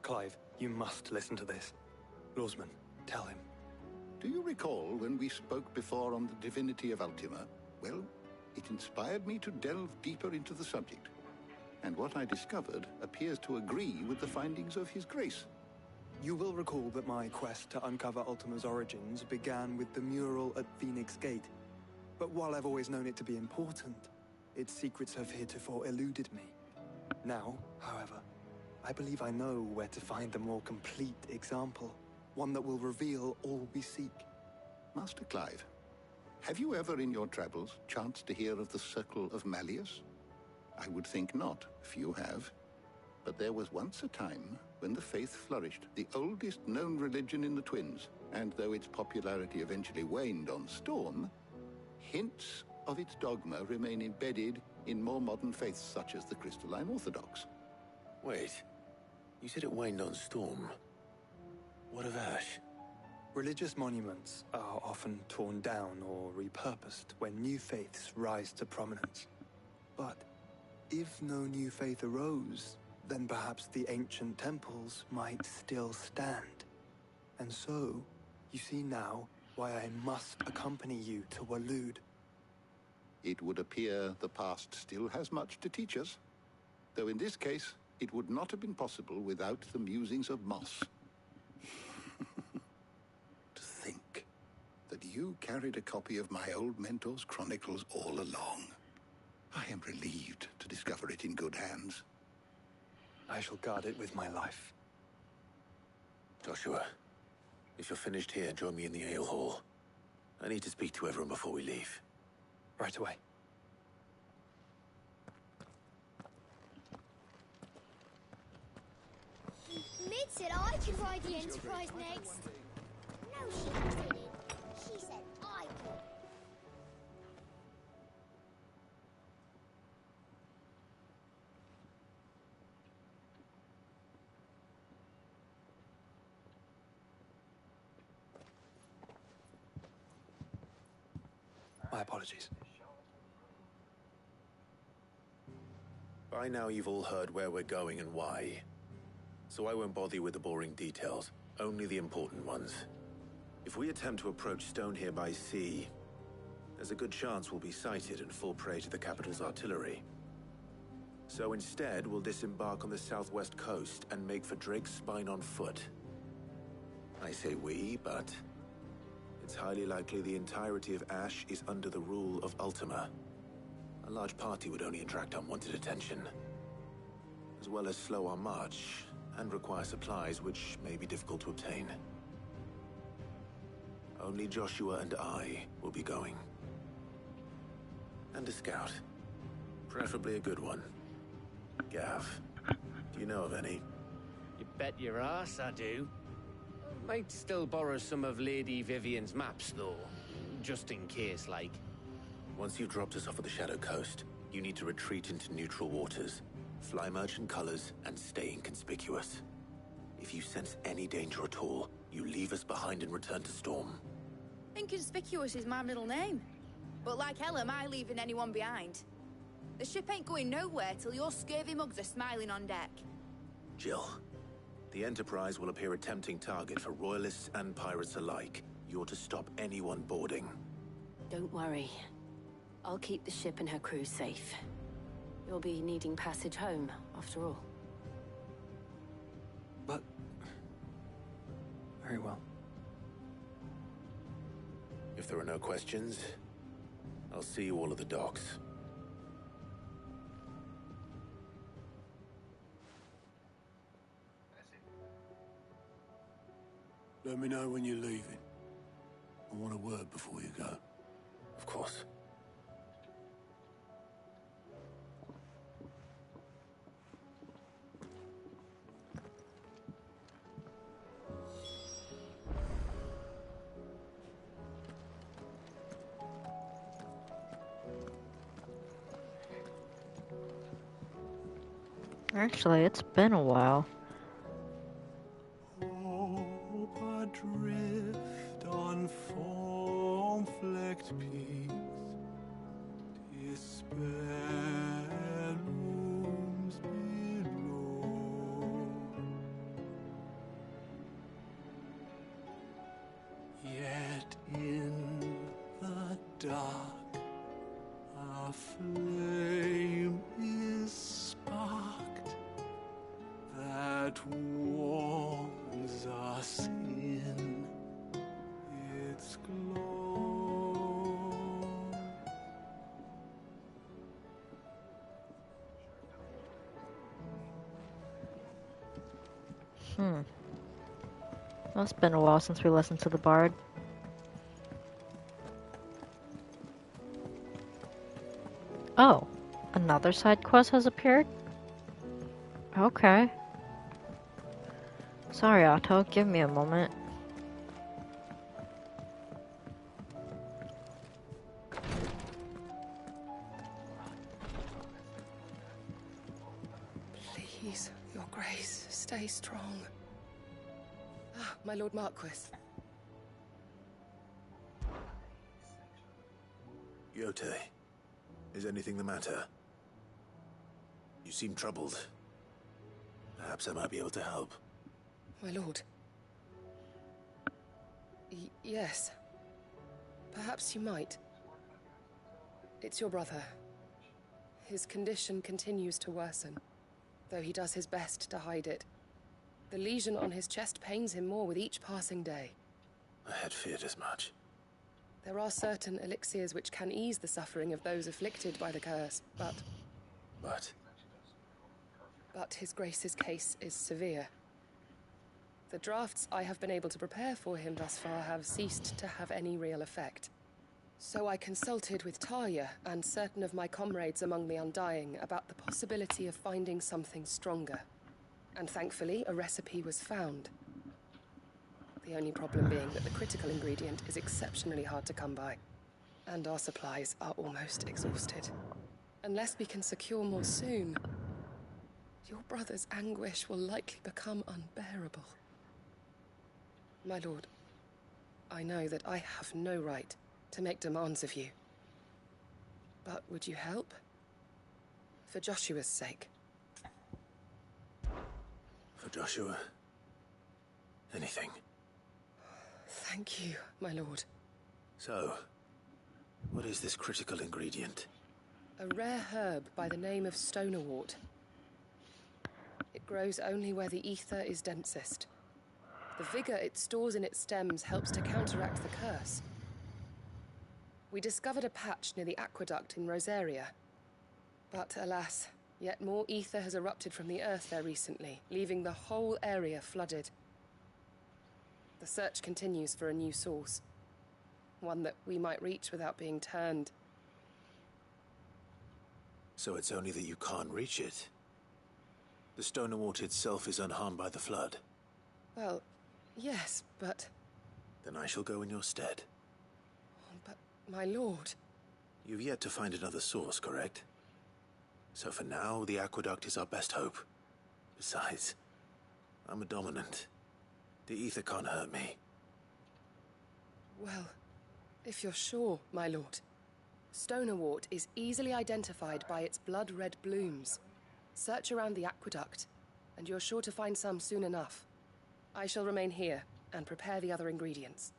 Clive, you must listen to this. Lawsman, tell him. Do you recall when we spoke before on the divinity of Ultima? Well, it inspired me to delve deeper into the subject. And what I discovered appears to agree with the findings of His Grace. You will recall that my quest to uncover Ultima's origins began with the mural at Phoenix Gate. But while I've always known it to be important, its secrets have heretofore eluded me. Now, however, I believe I know where to find the more complete example. One that will reveal all we seek. Master Clive, have you ever in your travels chanced to hear of the Circle of Malleus? I would think not, if you have. But there was once a time when the faith flourished, the oldest known religion in the Twins, and though its popularity eventually waned on Storm, hints of its dogma remain embedded in more modern faiths such as the Crystalline Orthodox. Wait, you said it waned on Storm. What of Ash? Religious monuments are often torn down or repurposed when new faiths rise to prominence. But if no new faith arose, then perhaps the ancient temples might still stand. And so, you see now why I must accompany you to Waloed. It would appear the past still has much to teach us, though in this case, it would not have been possible without the musings of Moss. To think that you carried a copy of my old mentor's chronicles all along. I am relieved to discover it in good hands. I shall guard it with my life. Joshua, if you're finished here, join me in the ale hall. I need to speak to everyone before we leave. Right away. Mid said I could ride the Enterprise next. No, she didn't. She said I could. My apologies. By now you've all heard where we're going and why. So I won't bother you with the boring details, only the important ones. If we attempt to approach Stone here by sea, there's a good chance we'll be sighted and fall prey to the capital's artillery. So instead, we'll disembark on the southwest coast and make for Drake's Spine on foot. I say we, but it's highly likely the entirety of Ash is under the rule of Ultima. A large party would only attract unwanted attention, as well as slow our march and require supplies which may be difficult to obtain. Only Joshua and I will be going. And a scout. Preferably a good one. Gav, do you know of any? You bet your ass I do. Might still borrow some of Lady Vivian's maps, though. Just in case, like. Once you've dropped us off at the Shadow Coast, you need to retreat into neutral waters, fly merchant colors, and stay inconspicuous. If you sense any danger at all, you leave us behind and return to Storm. Inconspicuous is my middle name. But like hell am I leaving anyone behind. The ship ain't going nowhere till your scurvy mugs are smiling on deck. Jill, the Enterprise will appear a tempting target for royalists and pirates alike. You're to stop anyone boarding. Don't worry. I'll keep the ship and her crew safe. You'll be needing passage home, after all. But... very well. If there are no questions, I'll see you all at the docks. Let me know when you're leaving. I want a word before you go. Of course. Actually, it's been a while. Hope adrift on foam-flecked peaks, despair looms below. Yet in the dark, a flame is sparked that warms us in its glow. Well, it's been a while since we listened to the Bard. Oh, another side quest has appeared? Okay. Sorry, Otto, give me a moment. Please, your grace, stay strong. Ah, my Lord Marquis. Yote, is anything the matter? You seem troubled. Perhaps I might be able to help. My lord. Yes. Perhaps you might. It's your brother. His condition continues to worsen, though he does his best to hide it. The lesion on his chest pains him more with each passing day. I had feared as much. There are certain elixirs which can ease the suffering of those afflicted by the curse, but... But His Grace's case is severe. The drafts I have been able to prepare for him thus far have ceased to have any real effect. So I consulted with Talia and certain of my comrades among the Undying about the possibility of finding something stronger. And thankfully, a recipe was found. The only problem being that the critical ingredient is exceptionally hard to come by. And our supplies are almost exhausted. Unless we can secure more soon, your brother's anguish will likely become unbearable. My lord, I know that I have no right to make demands of you. But would you help? For Joshua's sake. For Joshua? Anything. Thank you, my lord. So, what is this critical ingredient? A rare herb by the name of stonerwort. It grows only where the ether is densest. The vigor it stores in its stems helps to counteract the curse. We discovered a patch near the aqueduct in Roseiryu. But alas, yet more ether has erupted from the earth there recently, leaving the whole area flooded. The search continues for a new source. One that we might reach without being turned. So it's only that you can't reach it? The stonerwort itself is unharmed by the flood? Well, yes, but... Then I shall go in your stead. But, my lord... You've yet to find another source, correct? So for now, the aqueduct is our best hope. Besides, I'm a dominant. The ether can't hurt me. Well, if you're sure, my lord. Stonerwort is easily identified by its blood-red blooms. Search around the aqueduct, and you're sure to find some soon enough. I shall remain here and prepare the other ingredients.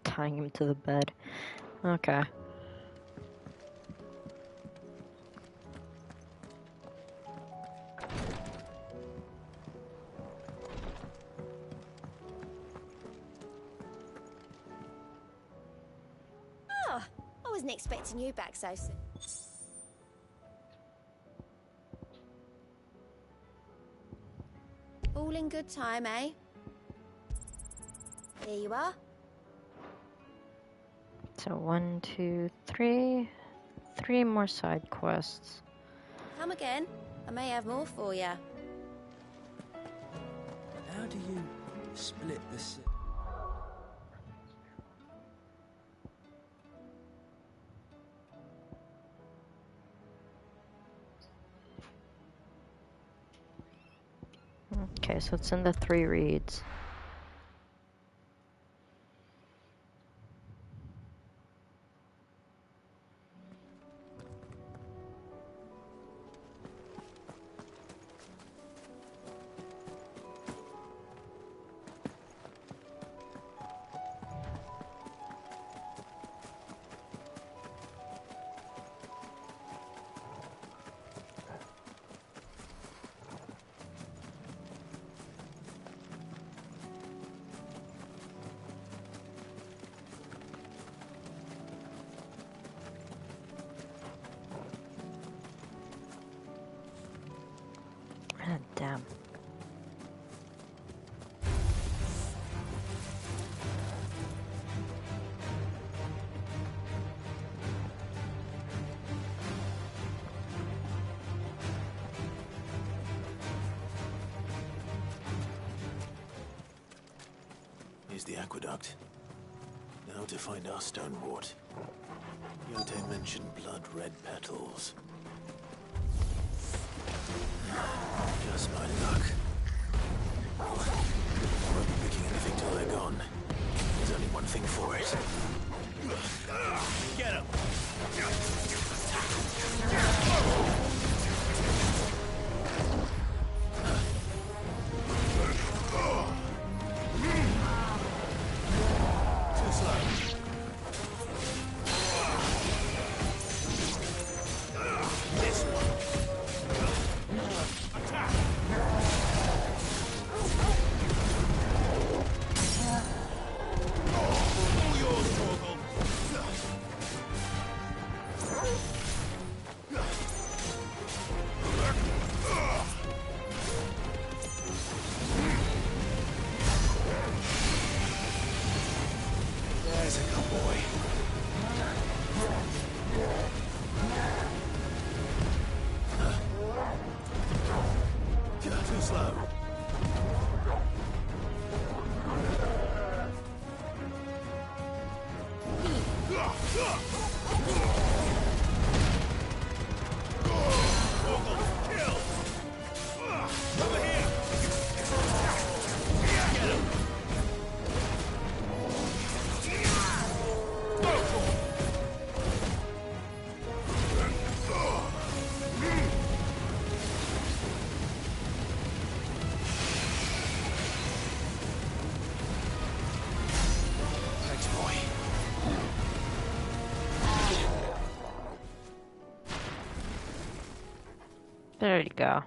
Tying him to the bed. Okay. Oh, I wasn't expecting you back so soon. All in good time, eh? Here you are. So 1, 2, 3. 3 more side quests. Come again. I may have more for you. How do you split this? Okay, so it's in the 3 reads. Ah, damn. Here's the aqueduct. Now to find our stonewort. Yote mentioned blood-red petals. Just my luck. I won't be picking anything till they're gone. There's only one thing for it. Get him! Too slow. There you go.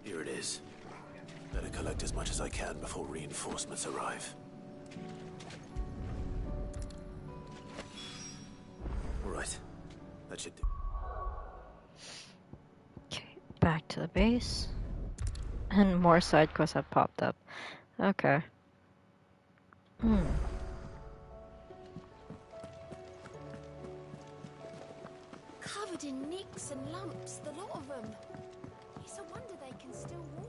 Here it is. Better collect as much as I can before reinforcements arrive. All right. That should do. Okay, back to the base. And more side quests have popped up. Okay. Covered in nicks and lumps, the lot of them. It's a wonder they can still walk.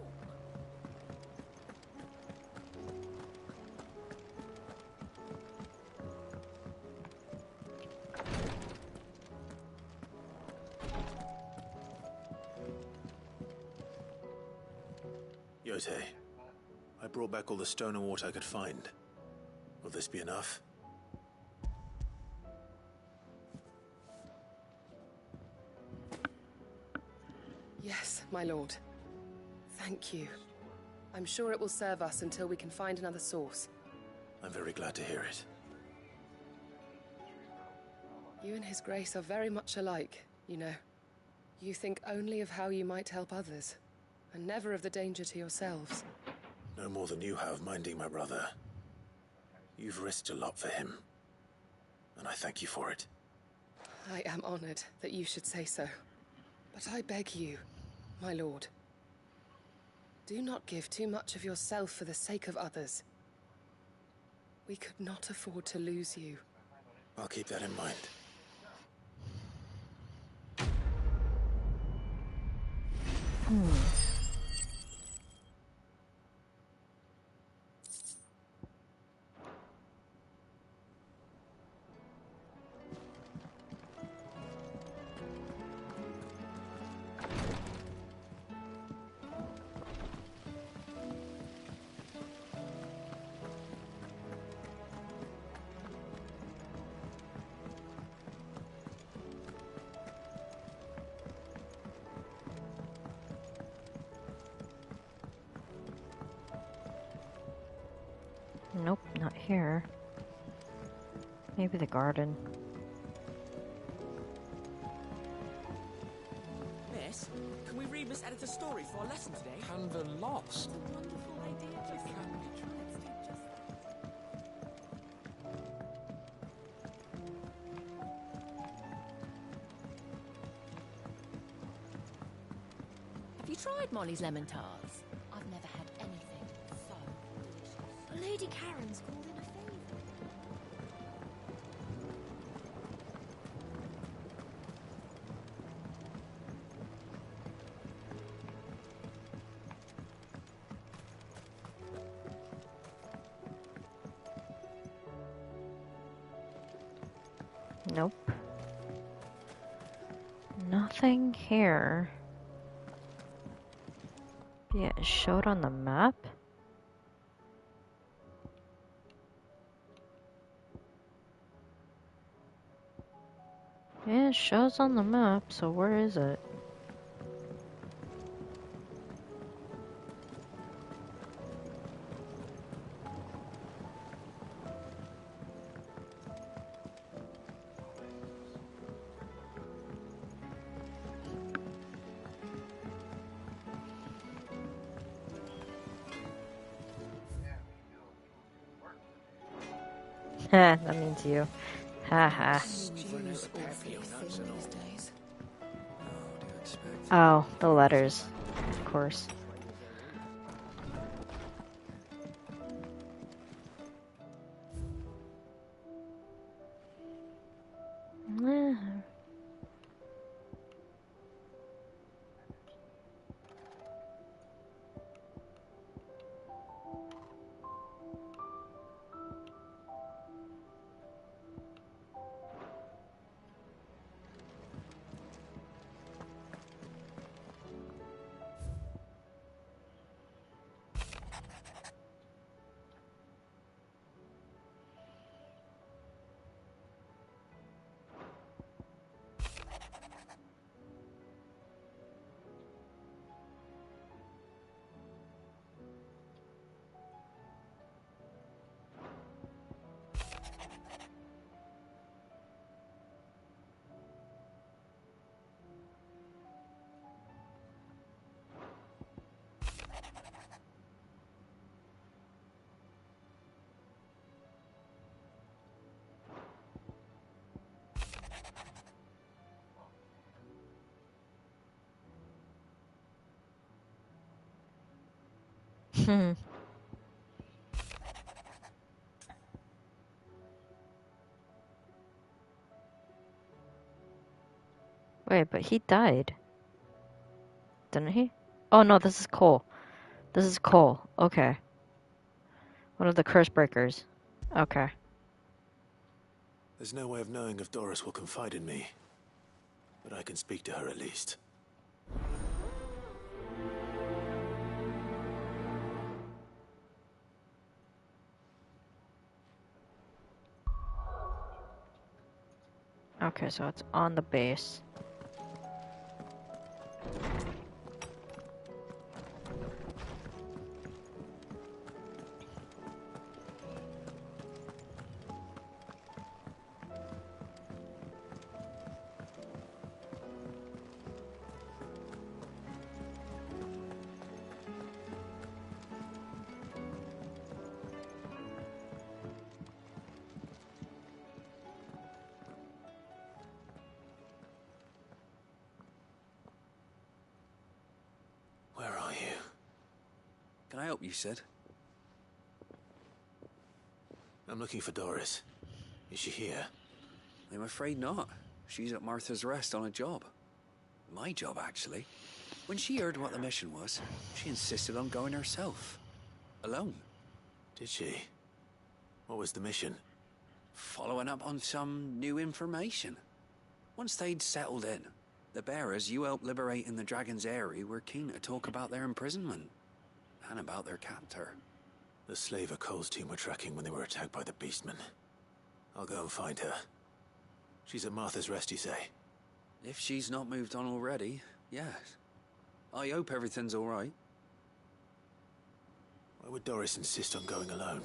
Yote, I brought back all the stone and water I could find. Will this be enough? Yes, my lord. Thank you. I'm sure it will serve us until we can find another source. I'm very glad to hear it. You and His Grace are very much alike, you know. You think only of how you might help others, and never of the danger to yourselves. No more than you have minding my brother. You've risked a lot for him, and I thank you for it. I am honored that you should say so. But I beg you, my lord, do not give too much of yourself for the sake of others. We could not afford to lose you. I'll keep that in mind. Nope, not here. Maybe the garden. Miss, can we read Miss Editor's story for our lesson today? Can the lost? A wonderful idea, Jocelyn. Let's do just Have you tried Molly's lemon tarts? I've never had anything so delicious. But Lady Karen's called in a favour. Nope. Nothing here. Yeah, it showed on the map? Yeah, it shows on the map, so where is it? That means you. Haha. Oh, the letters. Of course. Wait, but he died. Didn't he? Oh no, this is Cole. This is Cole. Okay. One of the curse breakers. Okay. There's no way of knowing if Doris will confide in me, but I can speak to her at least. Okay, so it's on the base. Where are you? Can I help you, Sid? I'm looking for Doris. Is she here? I'm afraid not. She's at Martha's Rest on a job. My job, actually. When she heard what the mission was, she insisted on going herself. Alone. Did she? What was the mission? Following up on some new information. Once they'd settled in, the bearers you helped liberate in the Dragon's Eyrie were keen to talk about their imprisonment. And about their captor. The slaver Cole's team were tracking when they were attacked by the Beastmen. I'll go and find her. She's at Martha's Rest, you say? If she's not moved on already, yes. I hope everything's all right. Why would Doris insist on going alone?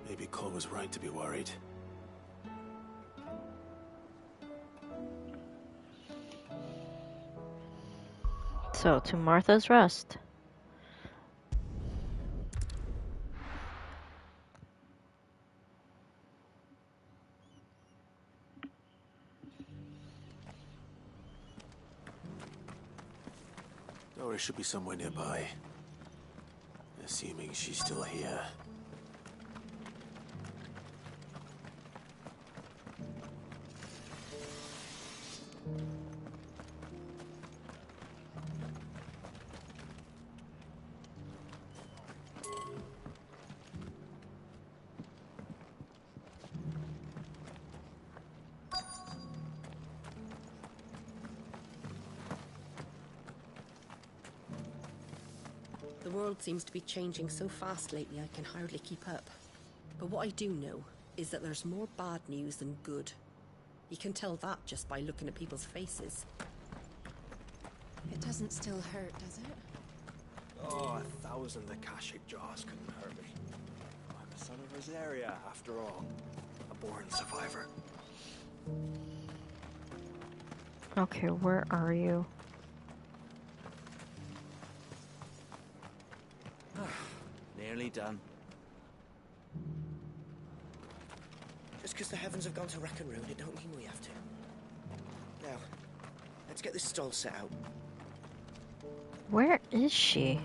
Maybe Cole was right to be worried. So, to Martha's Rest. Doris should be somewhere nearby. Assuming she's still here. The world seems to be changing so fast lately I can hardly keep up. But what I do know is that there's more bad news than good. You can tell that just by looking at people's faces. It doesn't still hurt, does it? Oh, 1,000 Akashic jaws couldn't hurt me. I'm the son of Roseiryu, after all. A born survivor. Okay, where are you? Nearly done. Just because the heavens have gone to wreck and ruin, it don't mean we have to. Now, let's get this stall set out. Where is she?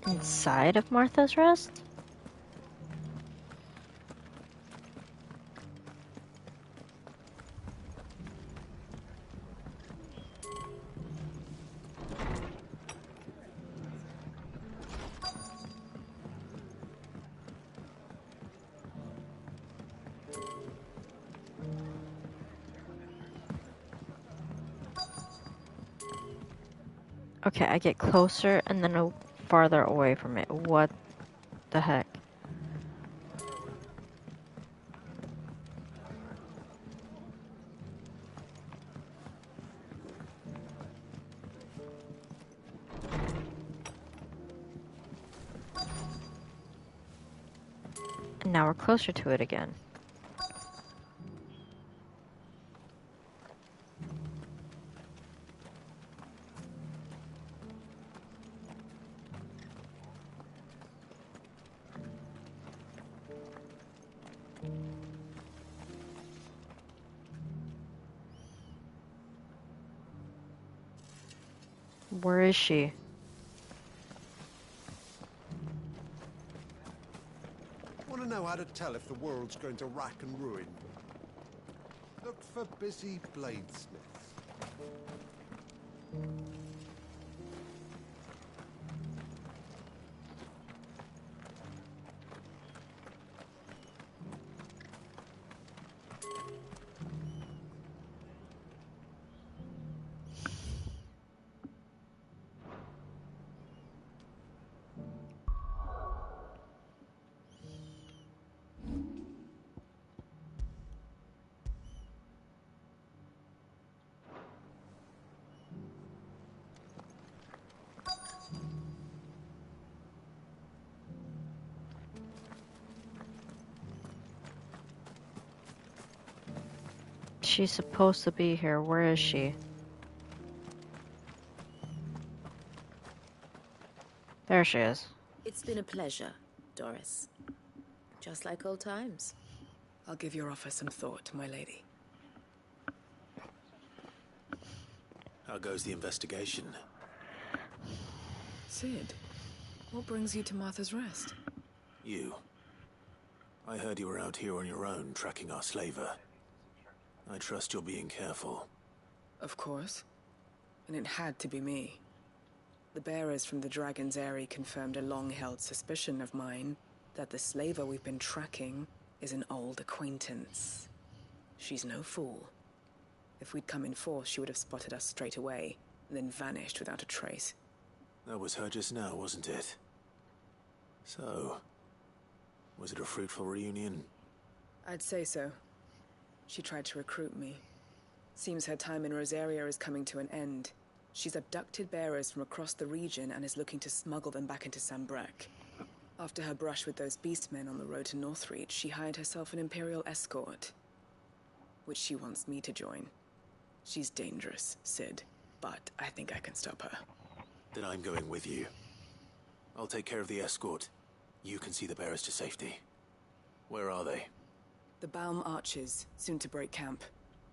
Inside of Martha's Rest? Okay, I get closer and then farther away from it. What the heck? And now we're closer to it again. Where is she? Want to know how to tell if the world's going to rack and ruin? Look for busy bladesmiths. She's supposed to be here. Where is she? There she is. It's been a pleasure, Doris. Just like old times. I'll give your offer some thought, my lady. How goes the investigation? Sid, what brings you to Martha's Rest? You. I heard you were out here on your own, tracking our slaver. I trust you're being careful. Of course. And it had to be me. The bearers from the Dragon's Eyrie confirmed a long-held suspicion of mine that the slaver we've been tracking is an old acquaintance. She's no fool. If we'd come in force, she would have spotted us straight away, and then vanished without a trace. That was her just now, wasn't it? So, was it a fruitful reunion? I'd say so. She tried to recruit me. Seems her time in Roseiryu is coming to an end. She's abducted bearers from across the region and is looking to smuggle them back into Sambrek. After her brush with those beastmen on the road to Northreach, she hired herself an Imperial escort, which she wants me to join. She's dangerous, Sid, but I think I can stop her. Then I'm going with you. I'll take care of the escort. You can see the bearers to safety. Where are they? The Baum Archers, soon to break camp.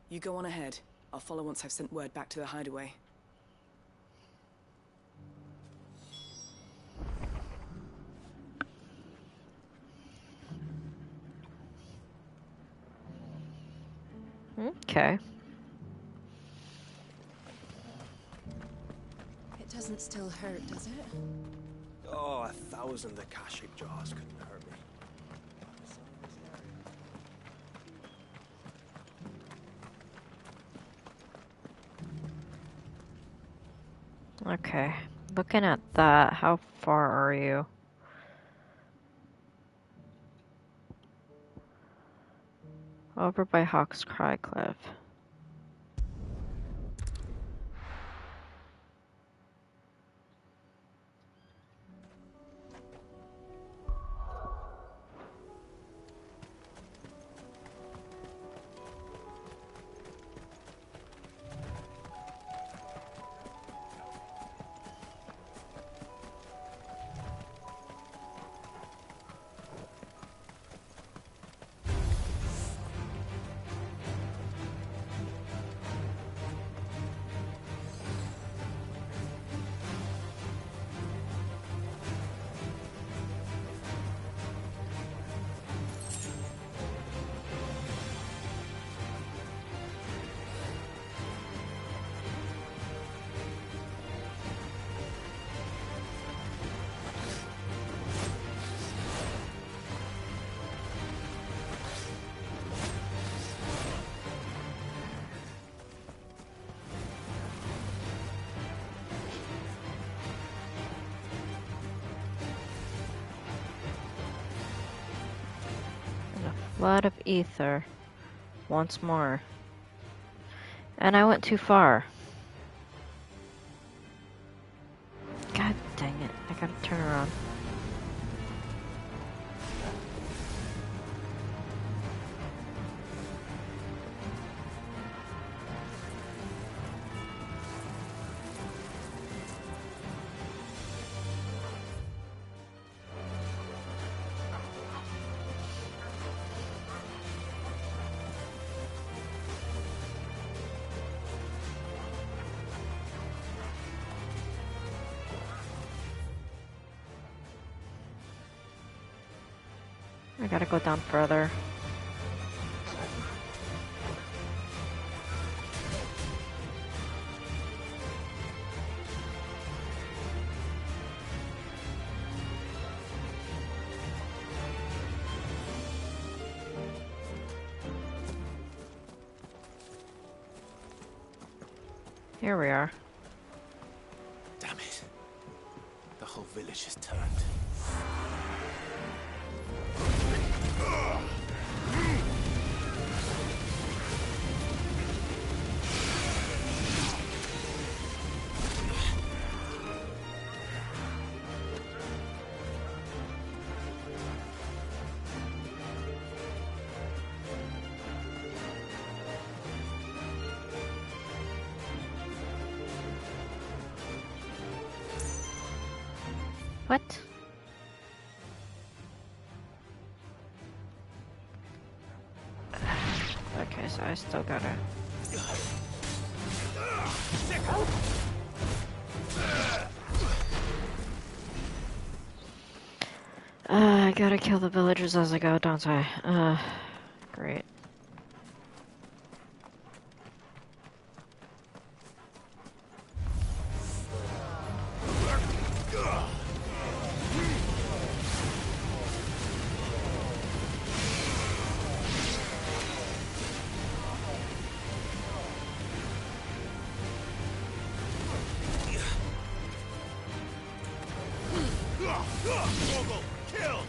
You go on ahead. I'll follow once I've sent word back to the hideaway. Okay. It doesn't still hurt, does it? Oh, 1,000 Akashic jars couldn't hurt me. Okay. Looking at that, how far are you? Over by Hawk's Cry Cliff. Flood of ether. Once more. And I went too far. God dang it. I gotta turn around. I gotta go down further. Here we are. Damn it. The whole village has turned. What? Okay, so I still gotta... I gotta kill the villagers as I go, don't I? Great. Kill!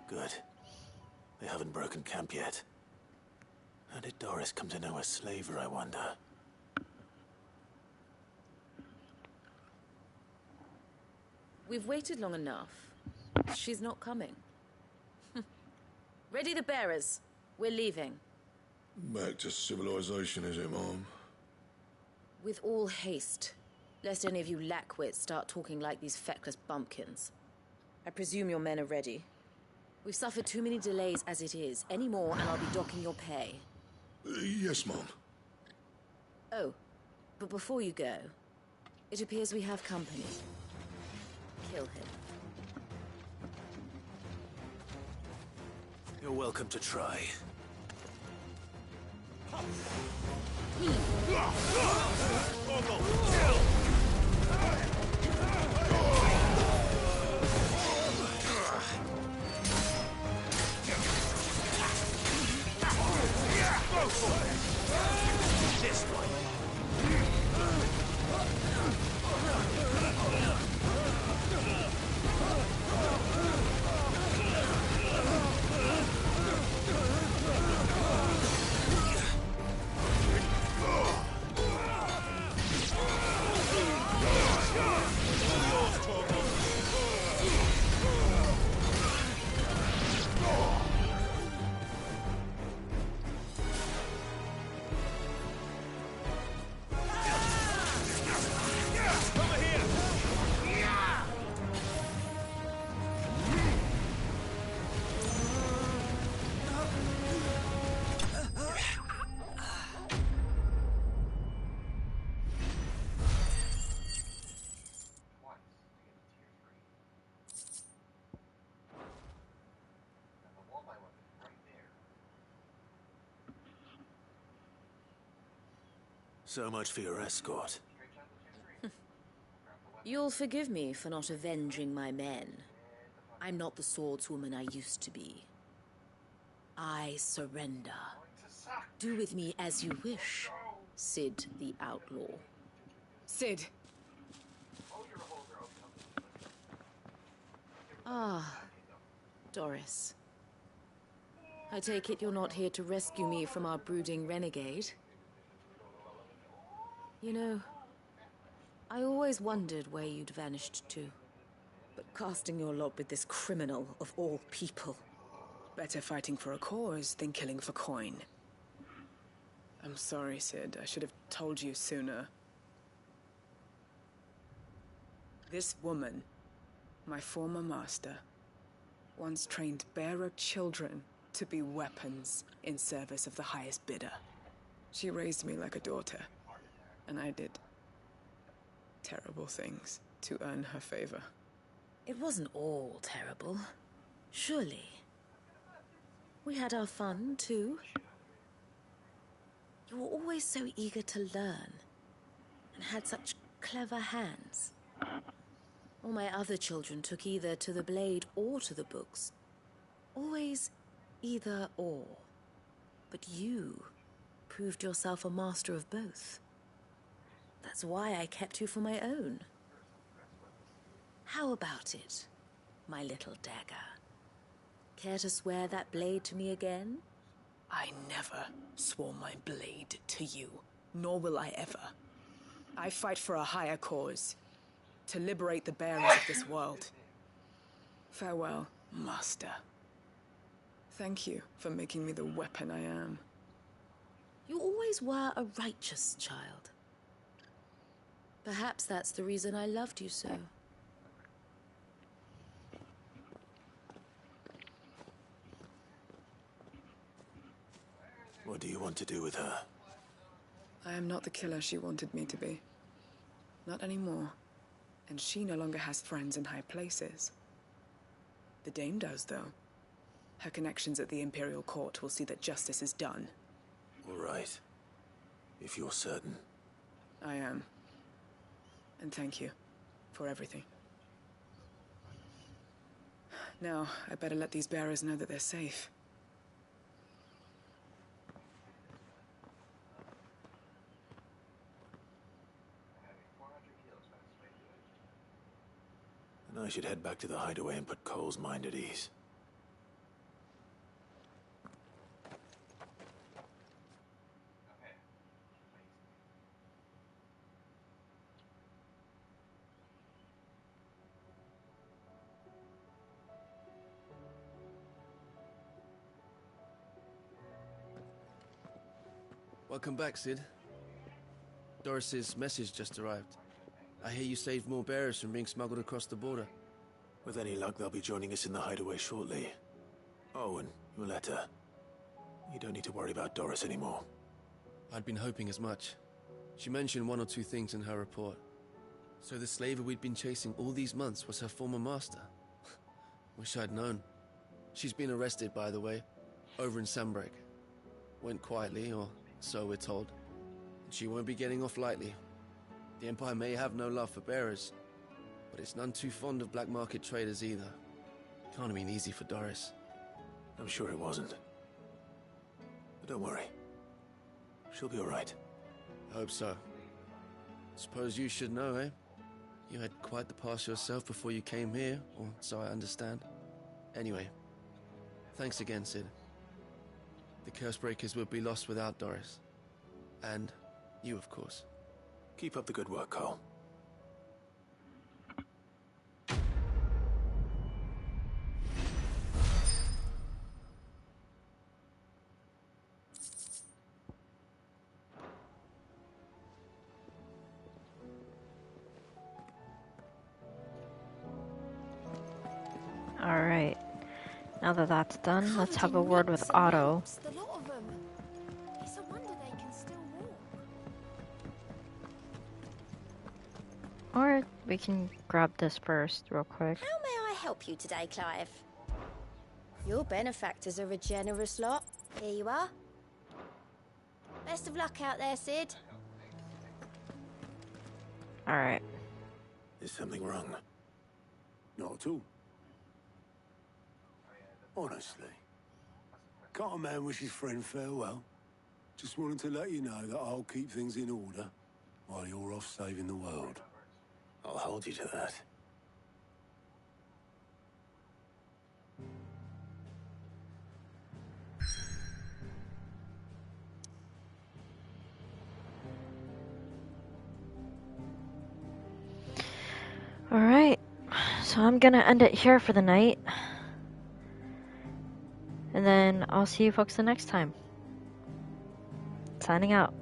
Good. They haven't broken camp yet. How did Doris come to know a slaver, I wonder? We've waited long enough. She's not coming. Ready the bearers. We're leaving. Back to civilization, is it, Mom? With all haste. Lest any of you lackwits start talking like these feckless bumpkins. I presume your men are ready. We've suffered too many delays as it is. Any more and I'll be docking your pay. Yes, Mom. Oh, but before you go, it appears we have company. Kill him. You're welcome to try. So much for your escort. You'll forgive me for not avenging my men. I'm not the swordswoman I used to be. I surrender. Do with me as you wish, Cid the Outlaw. Cid! Ah, Doris. I take it you're not here to rescue me from our brooding renegade? You know, I always wondered where you'd vanished to. But casting your lot with this criminal of all people... Better fighting for a cause than killing for coin. I'm sorry, Cid. I should have told you sooner. This woman, my former master, once trained bearer children to be weapons in service of the highest bidder. She raised me like a daughter, and I did terrible things to earn her favor. It wasn't all terrible, surely. We had our fun, too. You were always so eager to learn, and had such clever hands. All my other children took either to the blade or to the books. Always either or. But you proved yourself a master of both. That's why I kept you for my own. How about it, my little dagger? Care to swear that blade to me again? I never swore my blade to you, nor will I ever. I fight for a higher cause, to liberate the bearers of this world. Farewell, Master. Thank you for making me the weapon I am. You always were a righteous child. Perhaps that's the reason I loved you so. What do you want to do with her? I am not the killer she wanted me to be. Not anymore. And she no longer has friends in high places. The Dame does, though. Her connections at the Imperial Court will see that justice is done. All right. If you're certain. I am. And thank you for everything. Now, I better let these bearers know that they're safe. And I should head back to the hideaway and put Cole's mind at ease. Welcome back, Cid. Doris's message just arrived. I hear you saved more bearers from being smuggled across the border. With any luck, they'll be joining us in the hideaway shortly. Oh, and your letter. You don't need to worry about Doris anymore. I'd been hoping as much. She mentioned one or two things in her report. So the slaver we'd been chasing all these months was her former master. Wish I'd known. She's been arrested, by the way, over in Sandbreak. Went quietly, or so we're told. And she won't be getting off lightly. The Empire may have no love for bearers, but it's none too fond of black market traders either. Can't have been easy for Doris. I'm sure it wasn't. But don't worry. She'll be all right. I hope so. Suppose you should know, eh? You had quite the past yourself before you came here, or so I understand. Anyway, thanks again, Cid. The Cursebreakers would be lost without Doris. And you, of course. Keep up the good work, Cole. Alright. Now that that's done, let's have a word with Otto. The lot of them. It's a wonder they can still walk. Or we can grab this first, real quick. How may I help you today, Clive? Your benefactors are a generous lot. Here you are. Best of luck out there, Cid. Alright. Is something wrong? Not at all. Honestly. Can't a man wish his friend farewell? Just wanted to let you know that I'll keep things in order while you're off saving the world. I'll hold you to that. Alright, so I'm gonna end it here for the night. And then I'll see you folks the next time. Signing out.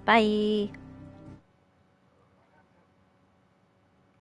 Bye!